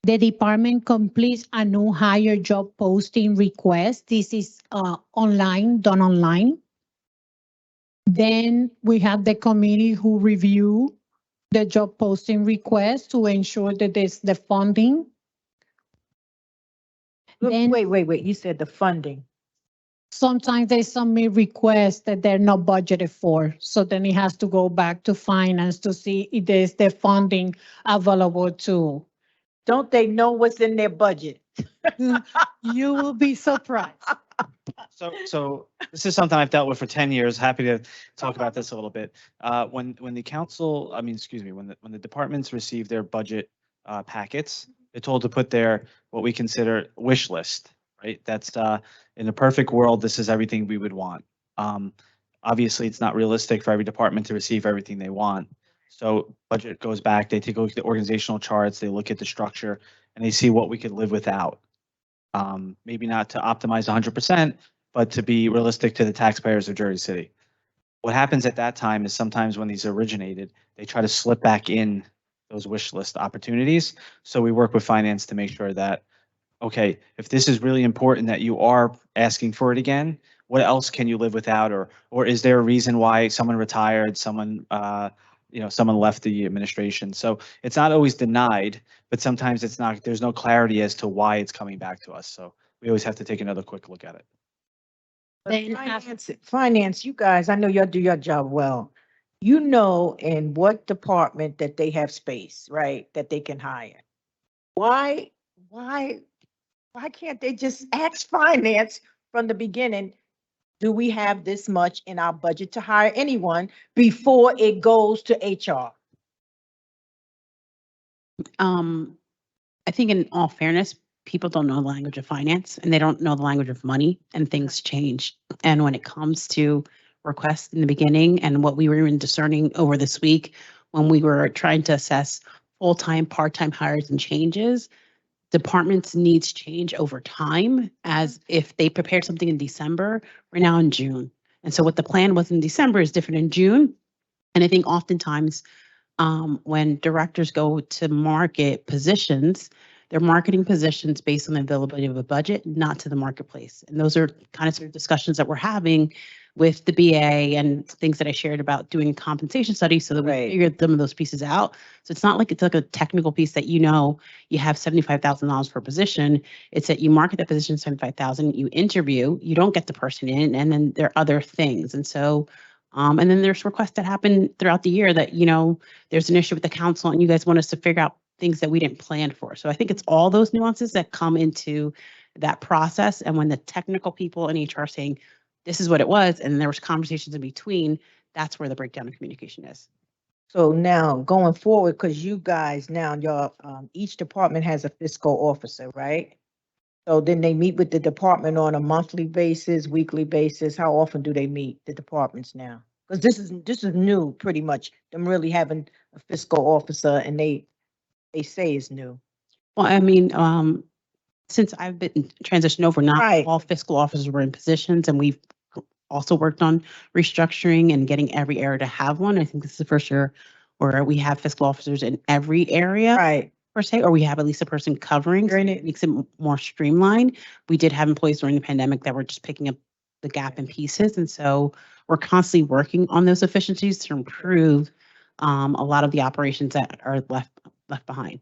The department completes a new hire job posting request. This is done online. Then we have the committee who review the job posting request to ensure that there's the funding. Then- Wait, you said the funding. Sometimes they submit requests that they're not budgeted for. So then it has to go back to finance to see if there's the funding available to. Don't they know what's in their budget? You will be surprised. So this is something I've dealt with for 10 years. Happy to talk about this a little bit. When the council, when the departments receive their budget packets, they're told to put their, what we consider wish list, right? That's in a perfect world, this is everything we would want. Obviously, it's not realistic for every department to receive everything they want. So budget goes back, they take a look at the organizational charts, they look at the structure, and they see what we could live without. Maybe not to optimize 100%, but to be realistic to the taxpayers of Jersey City. What happens at that time is sometimes when these originated, they try to slip back in those wish list opportunities. So we work with finance to make sure that okay, if this is really important that you are asking for it again, what else can you live without? Or is there a reason why someone retired, someone, someone left the administration? So it's not always denied, but sometimes it's not, there's no clarity as to why it's coming back to us. So we always have to take another quick look at it. But Then af- finance, you guys, I know y'all do your job well. You know in what department that they have space, right, that they can hire. Why can't they just ask finance from the beginning? Do we have this much in our budget to hire anyone before it goes to HR? I think in all fairness, people don't know the language of finance and they don't know the language of money, and things change. And when it comes to requests in the beginning and what we were even discerning over this week, when we were trying to assess full-time, part-time hires and changes, departments needs change over time, as if they prepared something in December, we're now in June. And so what the plan was in December is different in June. And I think oftentimes when directors go to market positions, they're marketing positions based on the availability of a budget, not to the marketplace. And those are kind of sort of discussions that we're having with the BA and things that I shared about doing a compensation study so that we Right. figured some of those pieces out. So it's not like it's like a technical piece that you have $75,000 per position. It's that you market that position $75,000, you interview, you don't get the person in, and then there are other things. And so and then there's requests that happen throughout the year that, there's an issue with the council and you guys want us to figure out things that we didn't plan for. So I think it's all those nuances that come into that process. And when the technical people in HR are saying, this is what it was, and there was conversations in between, that's where the breakdown of communication is. So now going forward, because you guys now, y'all, each department has a fiscal officer, right? So then they meet with the department on a monthly basis, weekly basis. How often do they meet, the departments now? Because this is new, pretty much, them really having a fiscal officer, and they say it's new. Well, I mean, since I've been transitioned over, not Right. all fiscal officers were in positions, and we've also worked on restructuring and getting every area to have one. I think this is the first year where we have fiscal officers in every area. Right. Per se, or we have at least a person covering, so During it it. makes it more streamlined. We did have employees during the pandemic that were just picking up the gap in pieces. And so we're constantly working on those efficiencies to improve a lot of the operations that are left behind.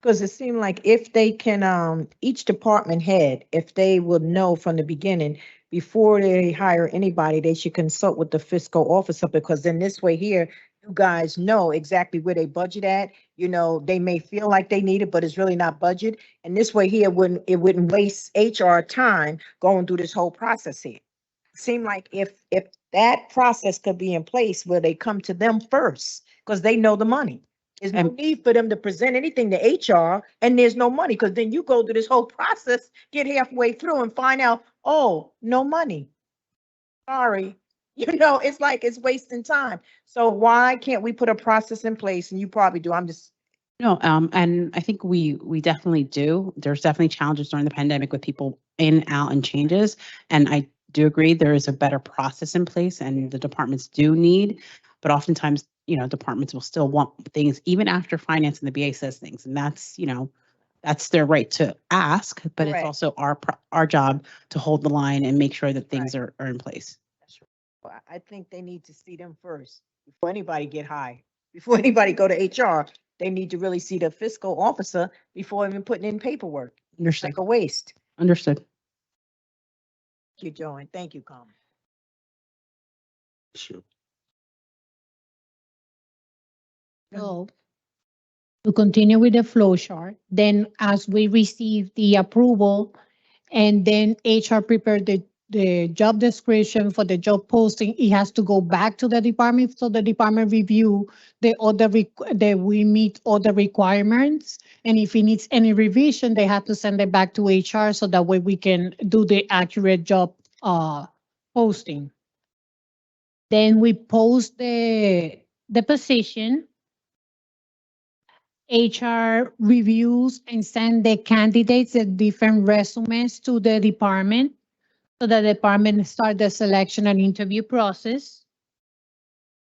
Because it seemed like if they can, each department head, if they would know from the beginning, before they hire anybody, they should consult with the fiscal officer, because then this way here, you guys know exactly where they budget at. They may feel like they need it, but it's really not budget. And this way here, it wouldn't waste HR time going through this whole process here. Seem like if that process could be in place where they come to them first, because they know the money. There's no need for them to present anything to HR and there's no money, because then you go through this whole process, get halfway through and find out, oh, no money. Sorry. It's like it's wasting time. So why can't we put a process in place? And you probably do. No, and I think we definitely do. There's definitely challenges during the pandemic with people in, out, and changes. And I do agree there is a better process in place, and the departments do need, but oftentimes, departments will still want things even after finance and the BA says things. And that's, that's their right to ask, but it's Correct. also our job to hold the line and make sure that things are in place. I think they need to see them first before anybody get hired. Before anybody go to HR, they need to really see the fiscal officer before even putting in paperwork. It's Understood. like a waste. Understood. Thank you, Joe, and thank you, Carmen. Sure. So to continue with the flow chart, then as we receive the approval and then HR prepared the job description for the job posting, it has to go back to the department. So the department review that we meet all the requirements. And if it needs any revision, they have to send it back to HR so that way we can do the accurate job posting. Then we post the position. HR reviews and send the candidates the different resumes to the department. So the department start the selection and interview process.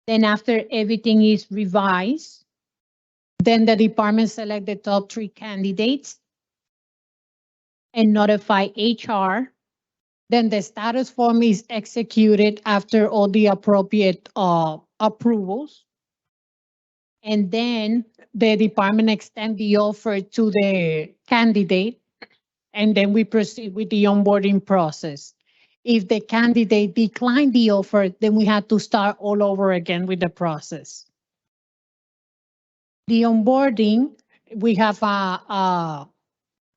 Then after everything is revised, then the department select the top 3 candidates. and notify HR. Then the status form is executed after all the appropriate approvals. And then the department extend the offer to the candidate, and then we proceed with the onboarding process. If the candidate declined the offer, then we had to start all over again with the process. The onboarding, we have a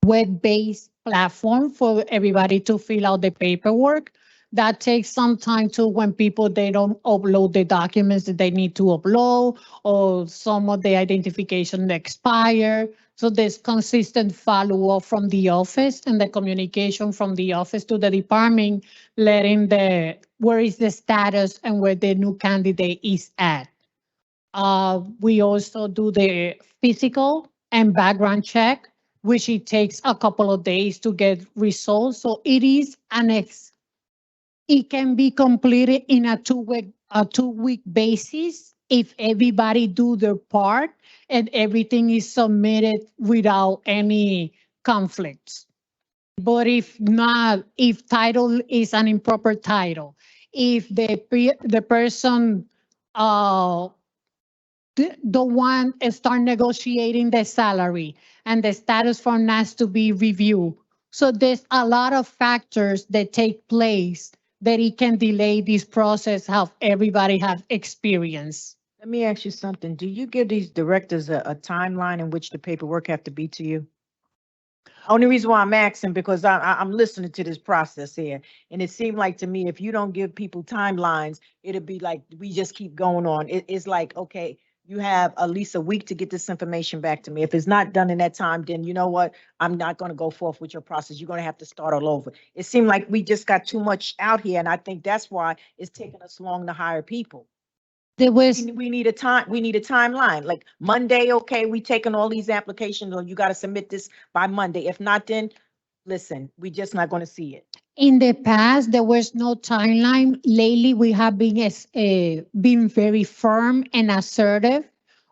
web-based platform for everybody to fill out the paperwork. That takes some time too when people, they don't upload the documents that they need to upload, or some of the identification expire. So there's consistent follow-up from the office and the communication from the office to the department, letting where is the status and where the new candidate is at. We also do the physical and background check, which it takes a couple of days to get results. So it is it can be completed in a two-week basis if everybody do their part and everything is submitted without any conflicts. But if not, if title is an improper title, if the person the one start negotiating the salary and the status form has to be reviewed. So there's a lot of factors that take place that it can delay this process, have everybody have experience. Let me ask you something. Do you give these directors a timeline in which the paperwork have to be to you? Only reason why I'm asking, because I'm listening to this process here, and it seemed like to me, if you don't give people timelines, it'll be like, we just keep going on. It's like, okay, you have at least a week to get this information back to me. If it's not done in that time, then you know what? I'm not going to go forth with your process. You're going to have to start all over. It seemed like we just got too much out here, and I think that's why it's taking us long to hire people. There was, We need a timeline, like Monday, okay, we taking all these applications, or you got to submit this by Monday. If not, then listen, we just not going to see it. in the past, there was no timeline. Lately, we have been very firm and assertive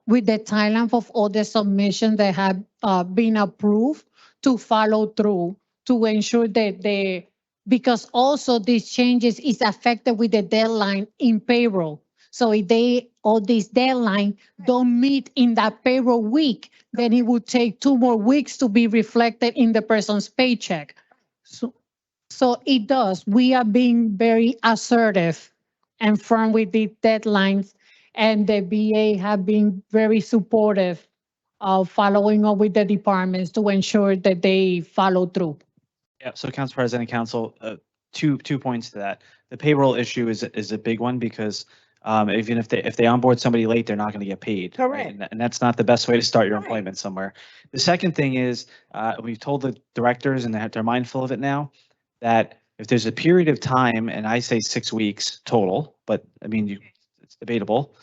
with the timeline of all the submissions that have been approved to follow through to ensure that because also these changes is affected with the deadline in payroll. So if all these deadline don't meet in that payroll week, then it would take 2 more weeks to be reflected in the person's paycheck. So it does. We are being very assertive and firm with the deadlines, and the VA have been very supportive of following up with the departments to ensure that they follow through. Yeah, so Council President, Council, two points to that. The payroll issue is a big one because even if they onboard somebody late, they're not going to get paid. right? Correct. And that's not the best way to start your Right. employment somewhere. The second thing is we've told the directors, and they're mindful of it now, that if there's a period of time, and I say 6 weeks total, but I mean, it's debatable,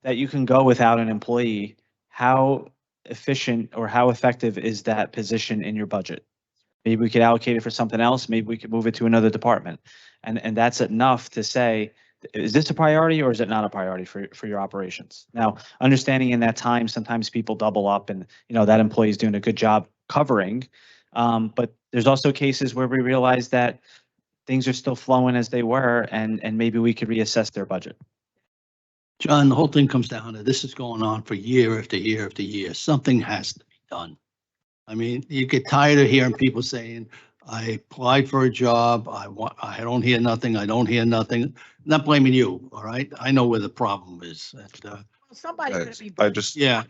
that you can go without an employee, how efficient or how effective is that position in your budget? Maybe we could allocate it for something else. Maybe we could move it to another department. And that's enough to say, is this a priority or is it not a priority for your operations? Now, understanding in that time, sometimes people double up and, that employee is doing a good job covering. But there's also cases where we realize that things are still flowing as they were, and maybe we could reassess their budget. John, the whole thing comes down to this is going on for year after year after year. Something has to be done. I mean, you get tired of hearing people saying, I applied for a job. I don't hear nothing. I don't hear nothing. Not blaming you, all right? I know where the problem is. And, Somebody's gonna be. I just, yeah,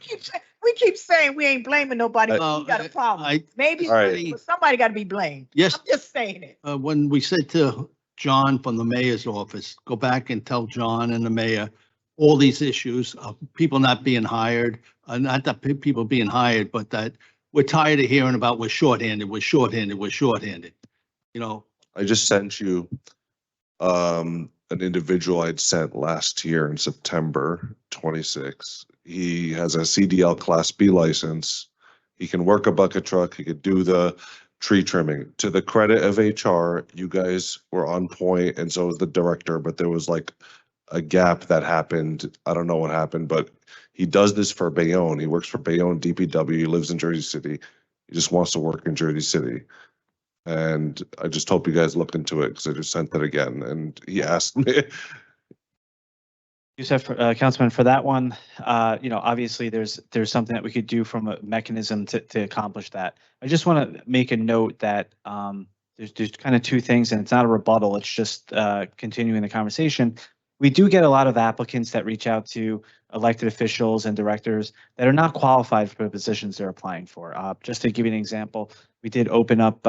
We keep saying we ain't blaming nobody, but Well, we got a problem. Maybe All right. but somebody got to be blamed. yes. I'm just saying it. When we said to John from the mayor's office, go back and tell John and the mayor all these issues of people not being hired, not that people being hired, but that we're tired of hearing about we're shorthanded. I just sent you an individual I'd sent last year in September 26. He has a CDL Class B license. He can work a bucket truck. He could do the tree trimming. To the credit of HR, you guys were on point, and so was the director, but there was like a gap that happened. I don't know what happened, but he does this for Bayonne. He works for Bayonne DPW. He lives in Jersey City. He just wants to work in Jersey City. And I just hope you guys look into it because I just sent it again and he asked me. Youssef, Councilman, for that one, obviously there's something that we could do from a mechanism to accomplish that. I just want to make a note that there's kind of two things, and it's not a rebuttal. It's just continuing the conversation. We do get a lot of applicants that reach out to elected officials and directors that are not qualified for the positions they're applying for. Just to give you an example, we did open up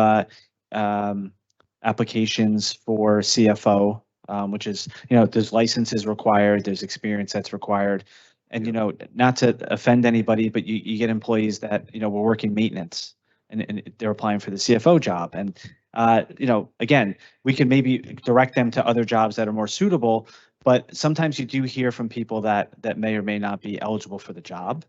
applications for CFO, which is, there's licenses required, there's experience that's required. And, not to offend anybody, but you get employees that, were working maintenance and they're applying for the CFO job. And, again, we can maybe direct them to other jobs that are more suitable, but sometimes you do hear from people that may or may not be eligible for the job.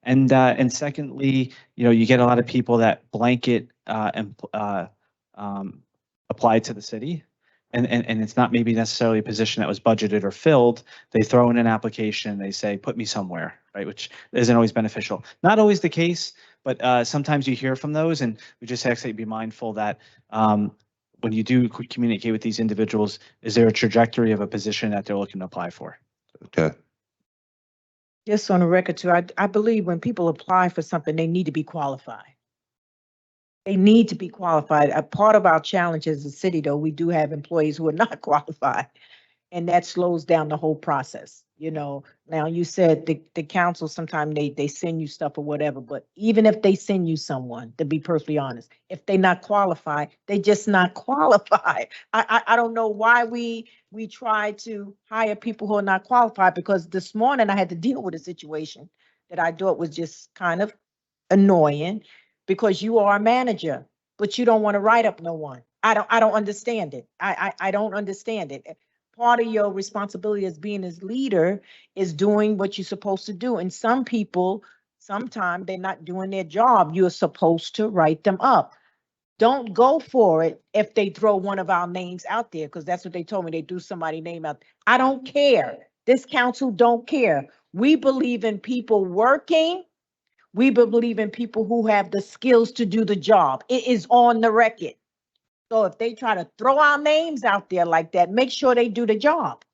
And secondly, you get a lot of people that blanket apply to the city. And it's not maybe necessarily a position that was budgeted or filled. They throw in an application, they say, put me somewhere, right? Which isn't always beneficial. Not always the case, but sometimes you hear from those, and we just actually be mindful that when you do communicate with these individuals, is there a trajectory of a position that they're looking to apply for? Okay. Just on the record too, I believe when people apply for something, they need to be qualified. They need to be qualified. A part of our challenge as a city, though, we do have employees who are not qualified, and that slows down the whole process. Now you said the council, sometimes they send you stuff or whatever, but even if they send you someone, to be perfectly honest, if they're not qualified, they just not qualified. I don't know why we try to hire people who are not qualified, because this morning I had to deal with a situation that I thought was just kind of annoying. Because you are a manager, but you don't want to write up no one. I don't understand it. I don't understand it. Part of your responsibility as being as leader is doing what you're supposed to do. And some people, sometimes they're not doing their job. You're supposed to write them up. Don't go for it if they throw one of our names out there, because that's what they told me. They threw somebody's name out. I don't care. This council don't care. We believe in people working. We believe in people who have the skills to do the job. It is on the record. So if they try to throw our names out there like that, make sure they do the job.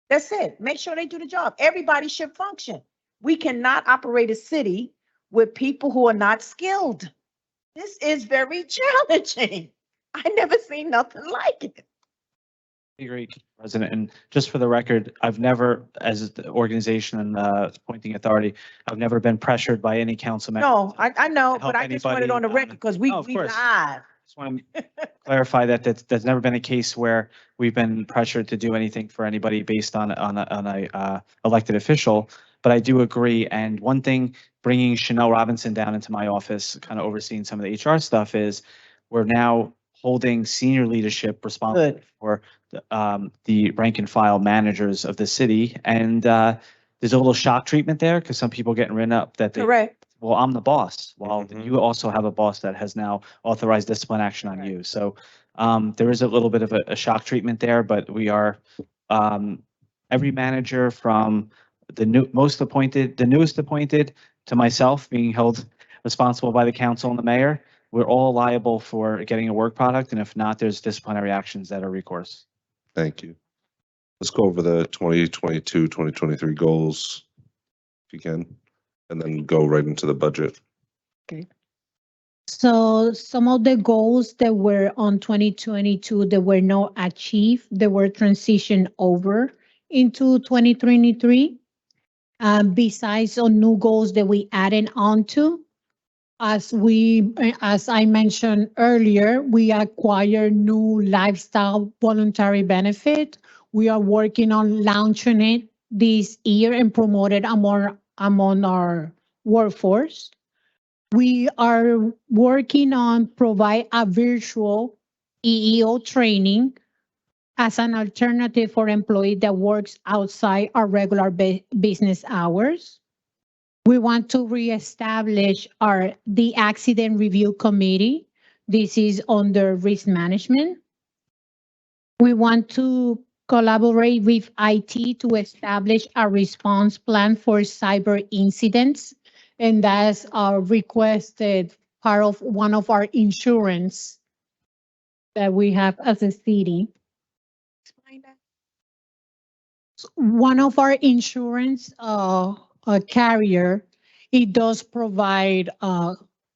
That's it. Make sure they do the job. Everybody should function. We cannot operate a city with people who are not skilled. This is very challenging. I never seen nothing like it. I agree, President. And just for the record, I've never, as the organization and appointing authority, I've never been pressured by any council member. No, I know, help but I just want it on the anybody, record because we of course. live. Just want to clarify that's never been a case where we've been pressured to do anything for anybody based on a elected official. But I do agree. And one thing, bringing Chanel Robinson down into my office, kind of overseeing some of the HR stuff, is we're now holding senior leadership responsible Good. for the rank and file managers of the city. And there's a little shock treatment there because some people getting written up that they, Correct. well, I'm the boss. Well, Mhm. you also have a boss that has now authorized discipline action on you. So there is a little bit of a shock treatment there, but we are every manager from the newest appointed to myself being held responsible by the council and the mayor. We're all liable for getting a work product, and if not, there's disciplinary actions that are recourse. Thank you. Let's go over the 2022, 2023 goals, if you can, and then go right into the budget. So some of the goals that were on 2022 that were not achieved, they were transitioned over into 2023. Besides on new goals that we added on to, as I mentioned earlier, we acquired new lifestyle voluntary benefit. We are working on launching it this year and promote it among our workforce. We are working on provide a virtual EEO training as an alternative for employee that works outside our regular business hours. We want to reestablish the accident review committee. This is under risk management. We want to collaborate with IT to establish a response plan for cyber incidents. And that's our requested part of one of our insurance that we have as a city. Explain that. One of our insurance carrier, it does provide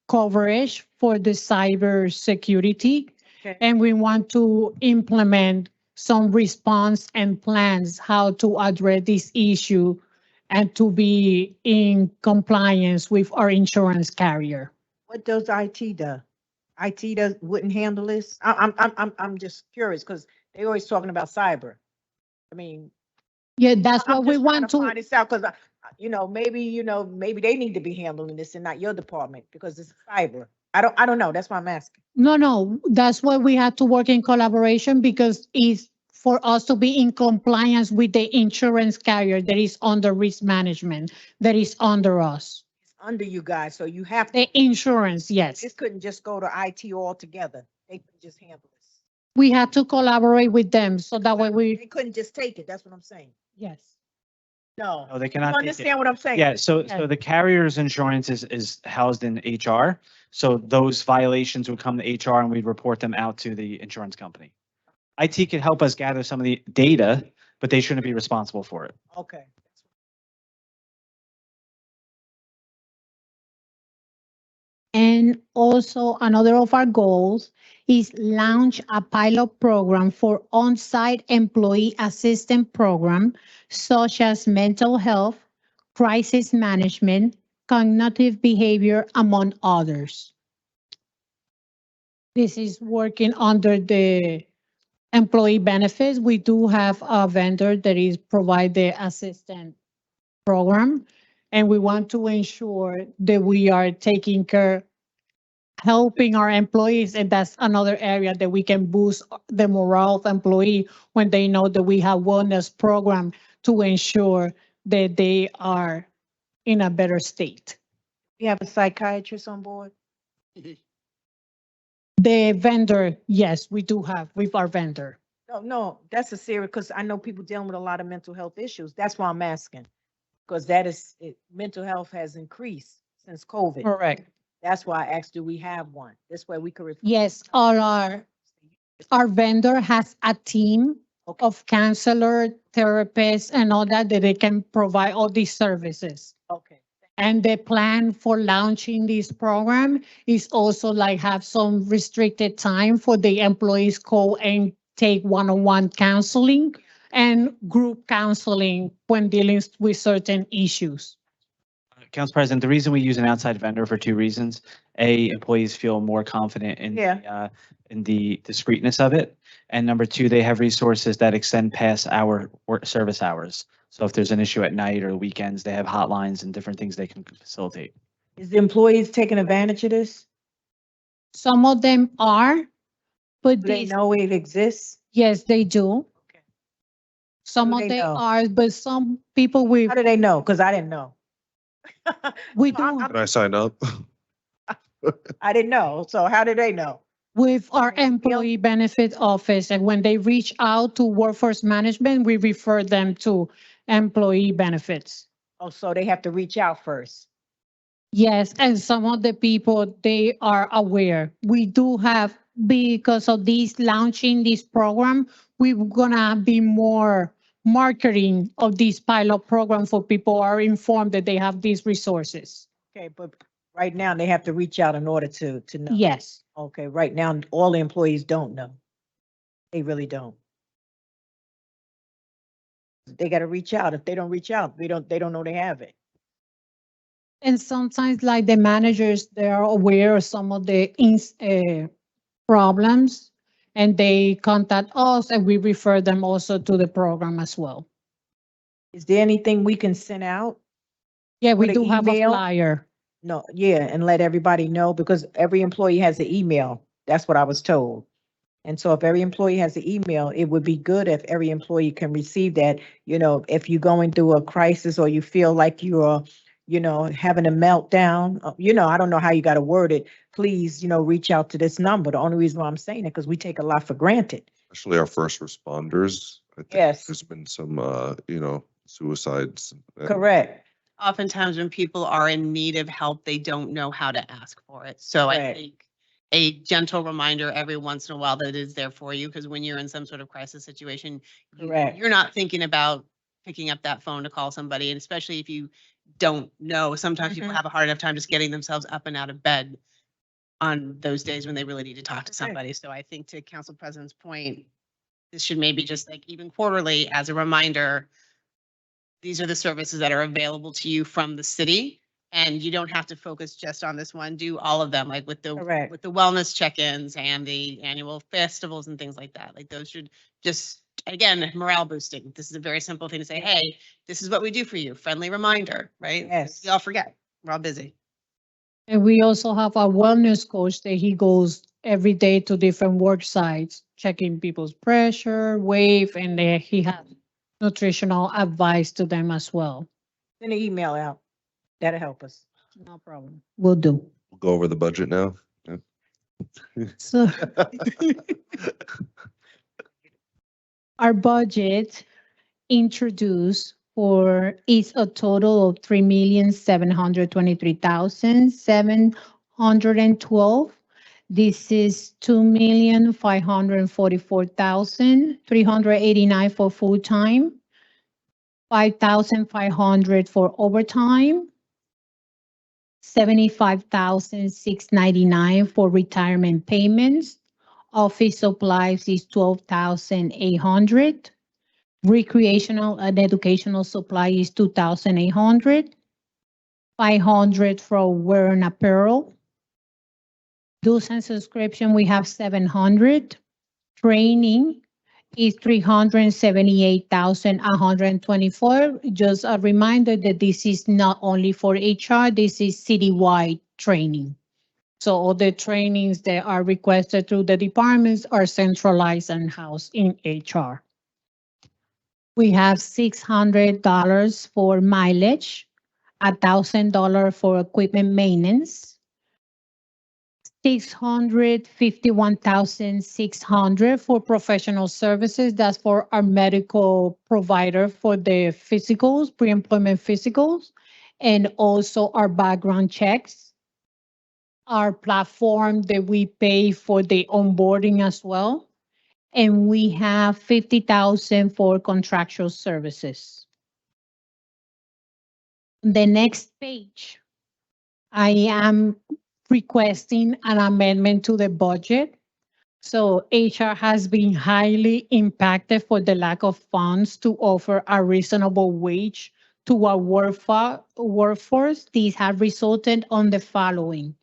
coverage for the cyber security. Okay. And we want to implement some response and plans how to address this issue and to be in compliance with our insurance carrier. What does IT do? Wouldn't handle this? I'm just curious because they always talking about cyber. I mean, Yeah, that's I'm what we just trying want to to. find this out because, maybe they need to be handling this and not your department because it's cyber. I don't know. That's why I'm asking. No, that's why we had to work in collaboration because it's for us to be in compliance with the insurance carrier that is under risk management, that is under us. It's under you guys, so you have to, The insurance, yes. this couldn't just go to IT altogether. They could just handle this. We had to collaborate with them so that way They we, couldn't just take it. That's what I'm saying. yes. No. No, they You cannot take it. understand what I'm saying? Yeah, so Yeah. the carrier's insurance is housed in HR. So those violations would come to HR and we'd report them out to the insurance company. IT could help us gather some of the data, but they shouldn't be responsible for it. Okay. And also another of our goals is launch a pilot program for on-site employee assistance program such as mental health, crisis management, cognitive behavior, among others. This is working under the employee benefits. We do have a vendor that is provide the assistant program. And we want to ensure that we are taking care, helping our employees. And that's another area that we can boost the morale of employee when they know that we have wellness program to ensure that they are in a better state. You have a psychiatrist on board? The vendor, yes, we do have with our vendor. No, that's a serious, because I know people dealing with a lot of mental health issues. That's why I'm asking. Because mental health has increased since COVID. Correct. That's why I asked, do we have one? This way we could. Yes, our vendor has a team Okay. of counselor, therapists, and all that they can provide all these services. Okay. And the plan for launching this program is also like have some restricted time for the employees go and take one-on-one counseling and group counseling when dealing with certain issues. Council President, the reason we use an outside vendor for two reasons. A, employees feel more confident in the discreteness of it. And number two, they have resources that extend past our service hours. So if there's an issue at night or weekends, they have hotlines and different things they can facilitate. Is the employees taking advantage of this? Some of them are, but Do they these, know it exists? yes, they do. Okay. Some do of they them know? are, but some people we How do they know? Because I didn't know. we No, do Can I sign up? I didn't know. So how do they know? with our Okay, Bill? employee benefit office, and when they reach out to workforce management, we refer them to employee benefits. Oh, so they have to reach out first. Yes, and some of the people, they are aware. We do have, because of this launching this program, we're gonna be more marketing of this pilot program for people who are informed that they have these resources. Okay, but right now they have to reach out in order to know. Yes, Okay, right now, all the employees don't know. They really don't. They gotta reach out. If they don't reach out, they don't know they have it. and sometimes like the managers, they are aware of some of the problems, and they contact us, and we refer them also to the program as well. Is there anything we can send out? Yeah, we Or the do have a email? flyer. No, yeah, and let everybody know, because every employee has an email. That's what I was told. And so if every employee has an email, it would be good if every employee can receive that. If you're going through a crisis or you feel like you're, having a meltdown, I don't know how you got to word it. Please, reach out to this number. The only reason why I'm saying it, because we take a lot for granted. Especially our first responders. I think Yes. There's been some, suicides. and- Correct. Oftentimes when people are in need of help, they don't know how to ask for it. So I Correct. think a gentle reminder every once in a while that it is there for you, because when you're in some sort of crisis situation, Correct. you're not thinking about picking up that phone to call somebody, and especially if you don't know, sometimes people Mhm. have a hard enough time just getting themselves up and out of bed on those days when they really need to talk to somebody. So I think to Council President's point, this should maybe just like even quarterly as a reminder, these are the services that are available to you from the city. And you don't have to focus just on this one, do all of them, like with Correct. the wellness check-ins and the annual festivals and things like that. Like those should just, again, morale boosting. This is a very simple thing to say, hey, this is what we do for you. Friendly reminder, right? Yes. We all forget. We're all busy. And we also have a wellness coach that he goes every day to different work sites, checking people's pressure, weight, and he has nutritional advice to them as well. Send an email out. That'll help us. No problem. Will do. We'll go over the budget now. So our budget introduced for is a total of 3,723,712. This is 2,544,389 for full-time, 5,500 for overtime, 75,699 for retirement payments. Office supplies is 12,800. Recreational and educational supply is 2,800. 500 for wear and apparel. Dues and subscription, we have 700. Training is 378,124. Just a reminder that this is not only for HR, this is citywide training. So all the trainings that are requested through the departments are centralized and housed in HR. We have $600 for mileage, $1,000 for equipment maintenance, $651,600 for professional services. That's for our medical provider for the physicals, pre-employment physicals, and also our background checks. Our platform that we pay for the onboarding as well. And we have 50,000 for contractual services. The next page, I am requesting an amendment to the budget. So HR has been highly impacted for the lack of funds to offer a reasonable wage to our workforce. These have resulted on the following.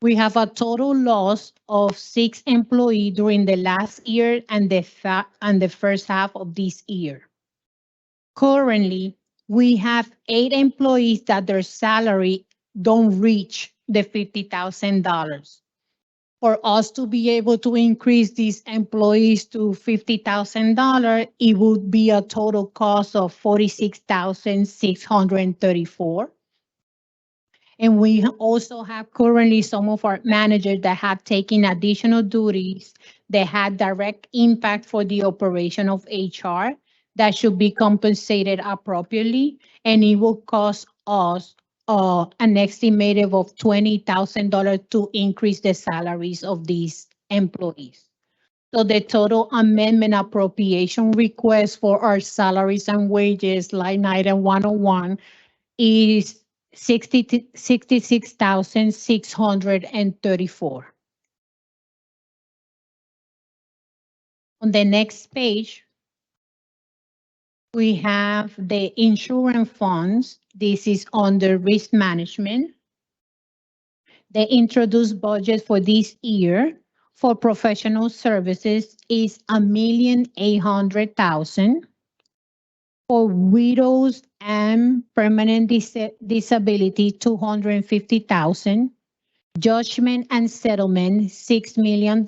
We have a total loss of 6 employees during the last year and the first half of this year. Currently, we have 8 employees that their salary don't reach the $50,000. For us to be able to increase these employees to $50,000, it would be a total cost of $46,634. And we also have currently some of our managers that have taken additional duties that had direct impact for the operation of HR that should be compensated appropriately. And it will cost us an estimated of $20,000 to increase the salaries of these employees. So the total amendment appropriation request for our salaries and wages line item 101 is $66,634. On the next page, we have the insurance funds. This is under risk management. The introduced budget for this year for professional services is $1,800,000. For widows and permanent disability, $250,000. Judgment and settlement, $6 million.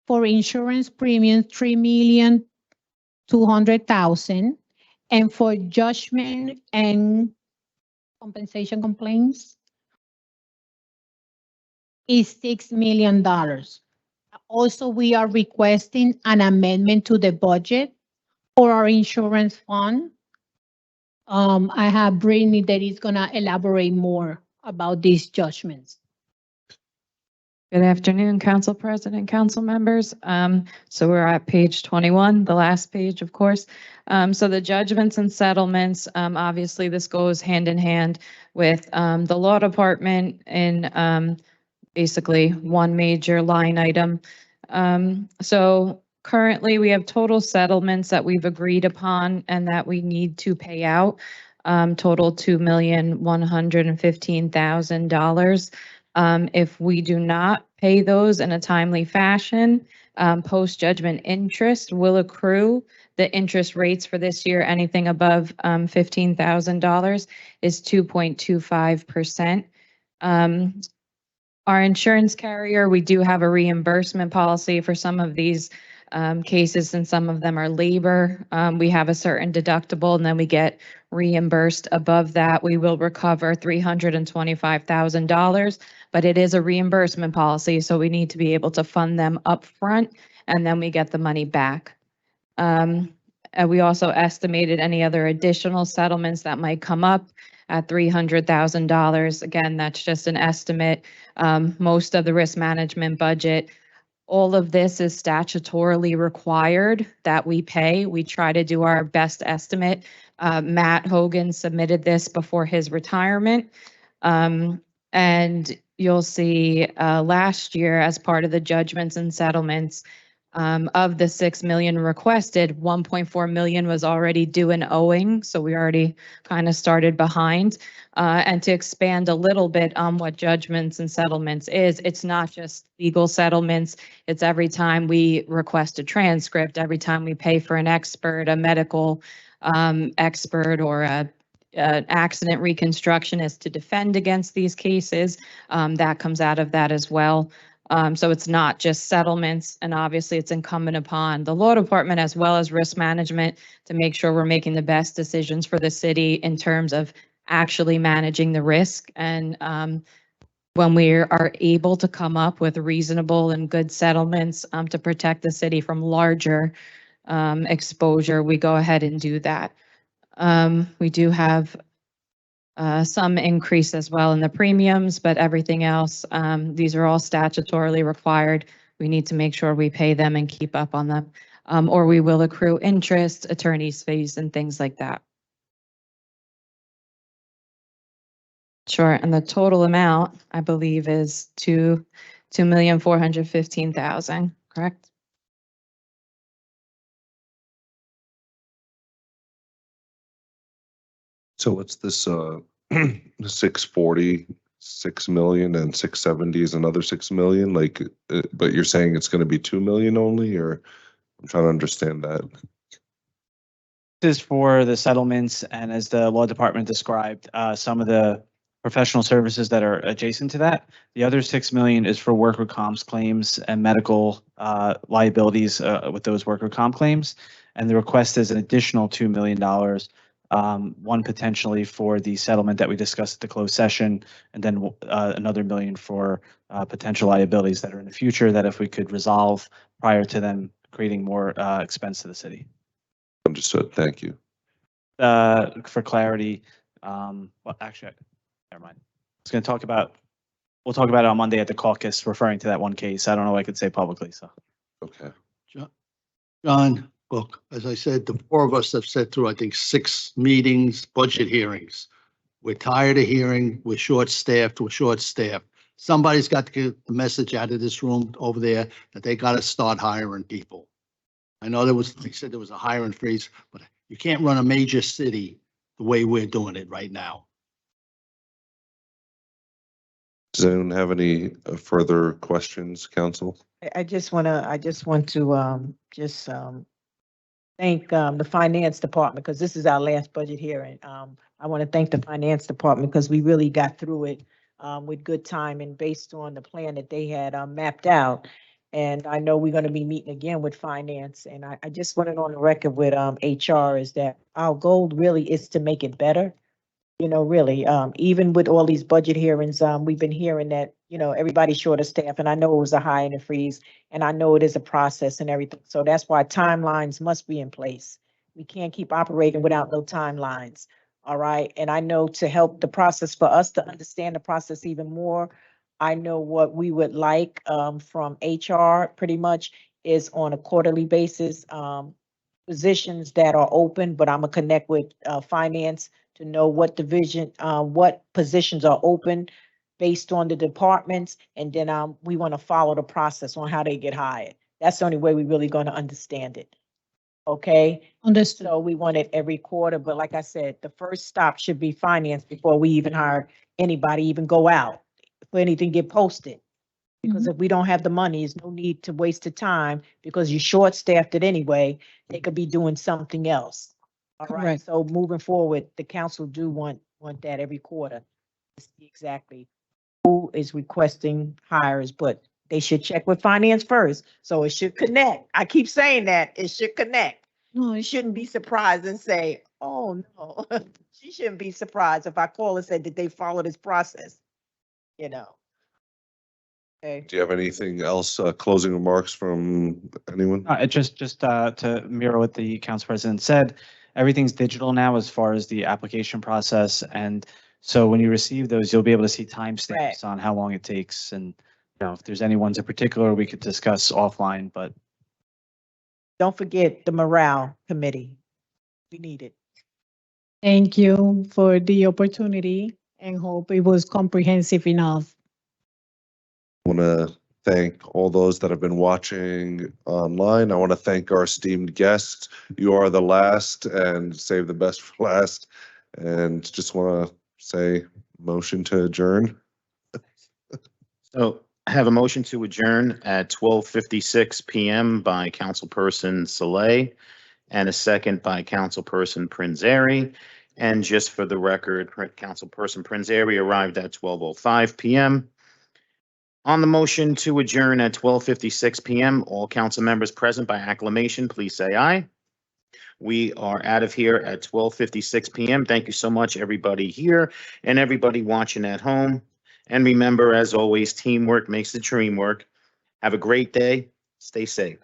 For insurance premiums, $3,200,000. And for judgment and compensation complaints is $6 million. Also, we are requesting an amendment to the budget for our insurance fund. I have Brittany that is gonna elaborate more about these judgments. Good afternoon, Council President, council members. So we're at page 21, the last page, of course. So the judgments and settlements, obviously this goes hand in hand with the law department in basically one major line item. So currently we have total settlements that we've agreed upon and that we need to pay out, total $2,115,000. If we do not pay those in a timely fashion, post-judgment interest will accrue. The interest rates for this year, anything above $15,000 is 2.25%. Our insurance carrier, we do have a reimbursement policy for some of these cases, and some of them are labor. We have a certain deductible, and then we get reimbursed above that. We will recover $325,000, but it is a reimbursement policy, so we need to be able to fund them up front, and then we get the money back. We also estimated any other additional settlements that might come up at $300,000. Again, that's just an estimate. Most of the risk management budget, all of this is statutorily required that we pay. We try to do our best estimate. Matt Hogan submitted this before his retirement. And you'll see last year, as part of the judgments and settlements, of the 6 million requested, 1.4 million was already due and owing. So we already kind of started behind. And to expand a little bit on what judgments and settlements is, it's not just legal settlements. It's every time we request a transcript, every time we pay for an expert, a medical expert, or an accident reconstructionist to defend against these cases, that comes out of that as well. So it's not just settlements, and obviously it's incumbent upon the law department as well as risk management to make sure we're making the best decisions for the city in terms of actually managing the risk. And when we are able to come up with reasonable and good settlements to protect the city from larger exposure, we go ahead and do that. We do have some increase as well in the premiums, but everything else, these are all statutorily required. We need to make sure we pay them and keep up on them, or we will accrue interest, attorney's fees, and things like that. Sure, and the total amount, I believe, is $2,415,000, correct? So what's this, 640, 6 million, and 670 is another 6 million? Like, but you're saying it's going to be 2 million only, or I'm trying to understand that. This is for the settlements, and as the law department described, some of the professional services that are adjacent to that. The other 6 million is for worker comps claims and medical liabilities with those worker comp claims. And the request is an additional $2 million. One potentially for the settlement that we discussed at the closed session, and then another $1 million for potential liabilities that are in the future that if we could resolve prior to them creating more expense to the city. Understood. Thank you. For clarity, well, actually, never mind. I was going to talk about, we'll talk about it on Monday at the caucus, referring to that one case. I don't know what I could say publicly, so. Okay. John, look, as I said, the four of us have sat through, I think, 6 meetings, budget hearings. We're tired of hearing, we're short-staffed. Somebody's got to get the message out of this room over there that they got to start hiring people. I know they said there was a hiring freeze, but you can't run a major city the way we're doing it right now. Does anyone have any further questions, council? I just want to thank the finance department, because this is our last budget hearing. I want to thank the finance department because we really got through it with good time and based on the plan that they had mapped out. And I know we're going to be meeting again with finance. And I just wanted on the record with HR is that our goal really is to make it better. You know, really, even with all these budget hearings, we've been hearing that, you know, everybody's short of staff, and I know it was a hiring freeze, and I know it is a process and everything. So that's why timelines must be in place. We can't keep operating without no timelines. All right. And I know to help the process, for us to understand the process even more, I know what we would like from HR pretty much is on a quarterly basis, positions that are open, but I'm gonna connect with finance to know what division, what positions are open based on the departments, and then we want to follow the process on how they get hired. That's the only way we're really gonna understand it. Okay? Understood. So we want it every quarter, but like I said, the first stop should be finance before we even hire anybody, even go out, for anything get posted. Because if we don't have the money, there's no need to waste the time because you're short-staffed it anyway. They could be doing something else. All right, Correct. so moving forward, the council do want that every quarter. To see exactly who is requesting hires, but they should check with finance first. So it should connect. I keep saying that, it should connect. No, You shouldn't be surprised and say, oh, no. She shouldn't be surprised if I call and say, did they follow this process? You know? Okay. Do you have anything else, closing remarks from anyone? It just to mirror what the council president said, everything's digital now as far as the application process. And so when you receive those, you'll be able to see timestamps Right. on how long it takes. And, you know, if there's any ones in particular, we could discuss offline, but Don't forget the morale committee. We need it. thank you for the opportunity and hope it was comprehensive enough. Want to thank all those that have been watching online. I want to thank our esteemed guests. You are the last and save the best for last. And just want to say motion to adjourn. So I have a motion to adjourn at 12:56 PM by Councilperson Saleh and a second by Councilperson Prinzary. And just for the record, Councilperson Prinzary arrived at 12:05 PM. On the motion to adjourn at 12:56 PM, all council members present by acclamation, please say aye. We are out of here at 12:56 PM. Thank you so much, everybody here and everybody watching at home. And remember, as always, teamwork makes the dream work. Have a great day. Stay safe.